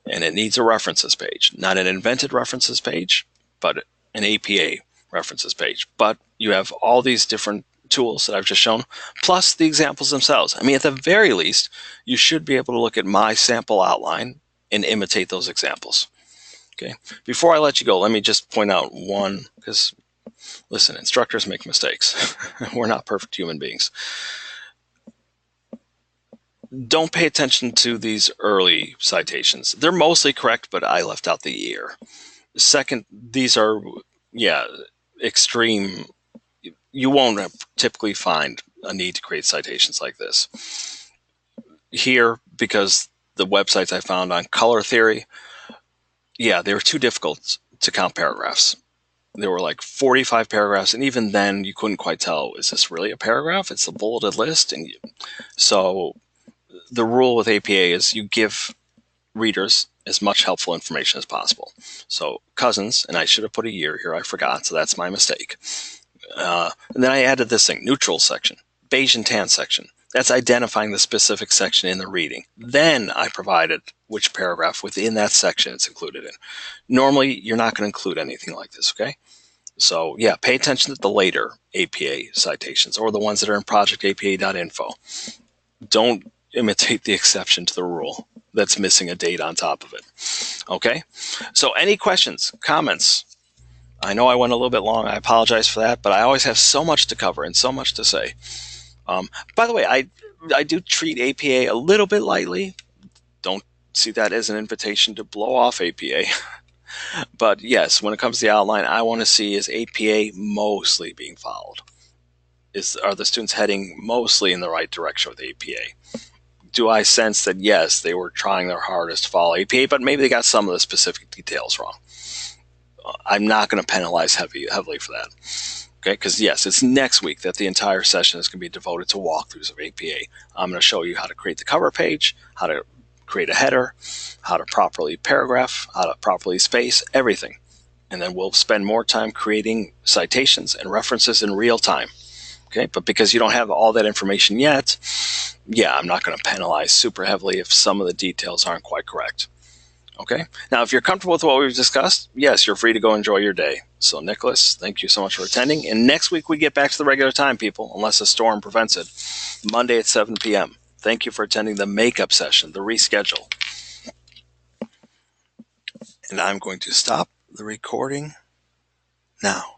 And it needs a references page, not an invented references page, but an APA references page. But you have all these different tools that I've just shown, plus the examples themselves. I mean, at the very least, you should be able to look at my sample outline and imitate those examples. Okay. Before I let you go, let me just point out one, because listen, instructors make mistakes. We're not perfect human beings. Don't pay attention to these early citations. They're mostly correct, but I left out the year. Second, these are, extreme. You won't typically find a need to create citations like this. Here, because the websites I found on color theory, they were too difficult to count paragraphs. There were like 45 paragraphs, and even then you couldn't quite tell, is this really a paragraph? It's a bulleted list. And so the rule with APA is you give readers as much helpful information as possible. So Cousins, and I should have put a year here, I forgot, so that's my mistake. And then I added this thing, neutral section, beige and tan section. That's identifying the specific section in the reading. Then I provided which paragraph within that section it's included in. Normally, you're not going to include anything like this, okay? So pay attention to the later APA citations, or the ones that are in projectapa.info. Don't imitate the exception to the rule that's missing a date on top of it. Okay? So any questions, comments? I know I went a little bit long. I apologize for that, but I always have so much to cover and so much to say. By the way, I do treat APA a little bit lightly. Don't see that as an invitation to blow off APA. But yes, when it comes to the outline, I want to see, is APA mostly being followed? Are the students heading mostly in the right direction with APA? Do I sense that, yes, they were trying their hardest to follow APA, but maybe they got some of the specific details wrong? I'm not going to penalize heavily for that. Okay, because yes, it's next week that the entire session is going to be devoted to walkthroughs of APA. I'm going to show you how to create the cover page, how to create a header, how to properly paragraph, how to properly space, everything. And then we'll spend more time creating citations and references in real time. Okay, but because you don't have all that information yet, I'm not going to penalize super heavily if some of the details aren't quite correct. Okay, now if you're comfortable with what we've discussed, yes, you're free to go enjoy your day. So Nicholas, thank you so much for attending. And next week we get back to the regular time, people, unless a storm prevents it. Monday at 7 p.m. Thank you for attending the makeup session, the reschedule. And I'm going to stop the recording now.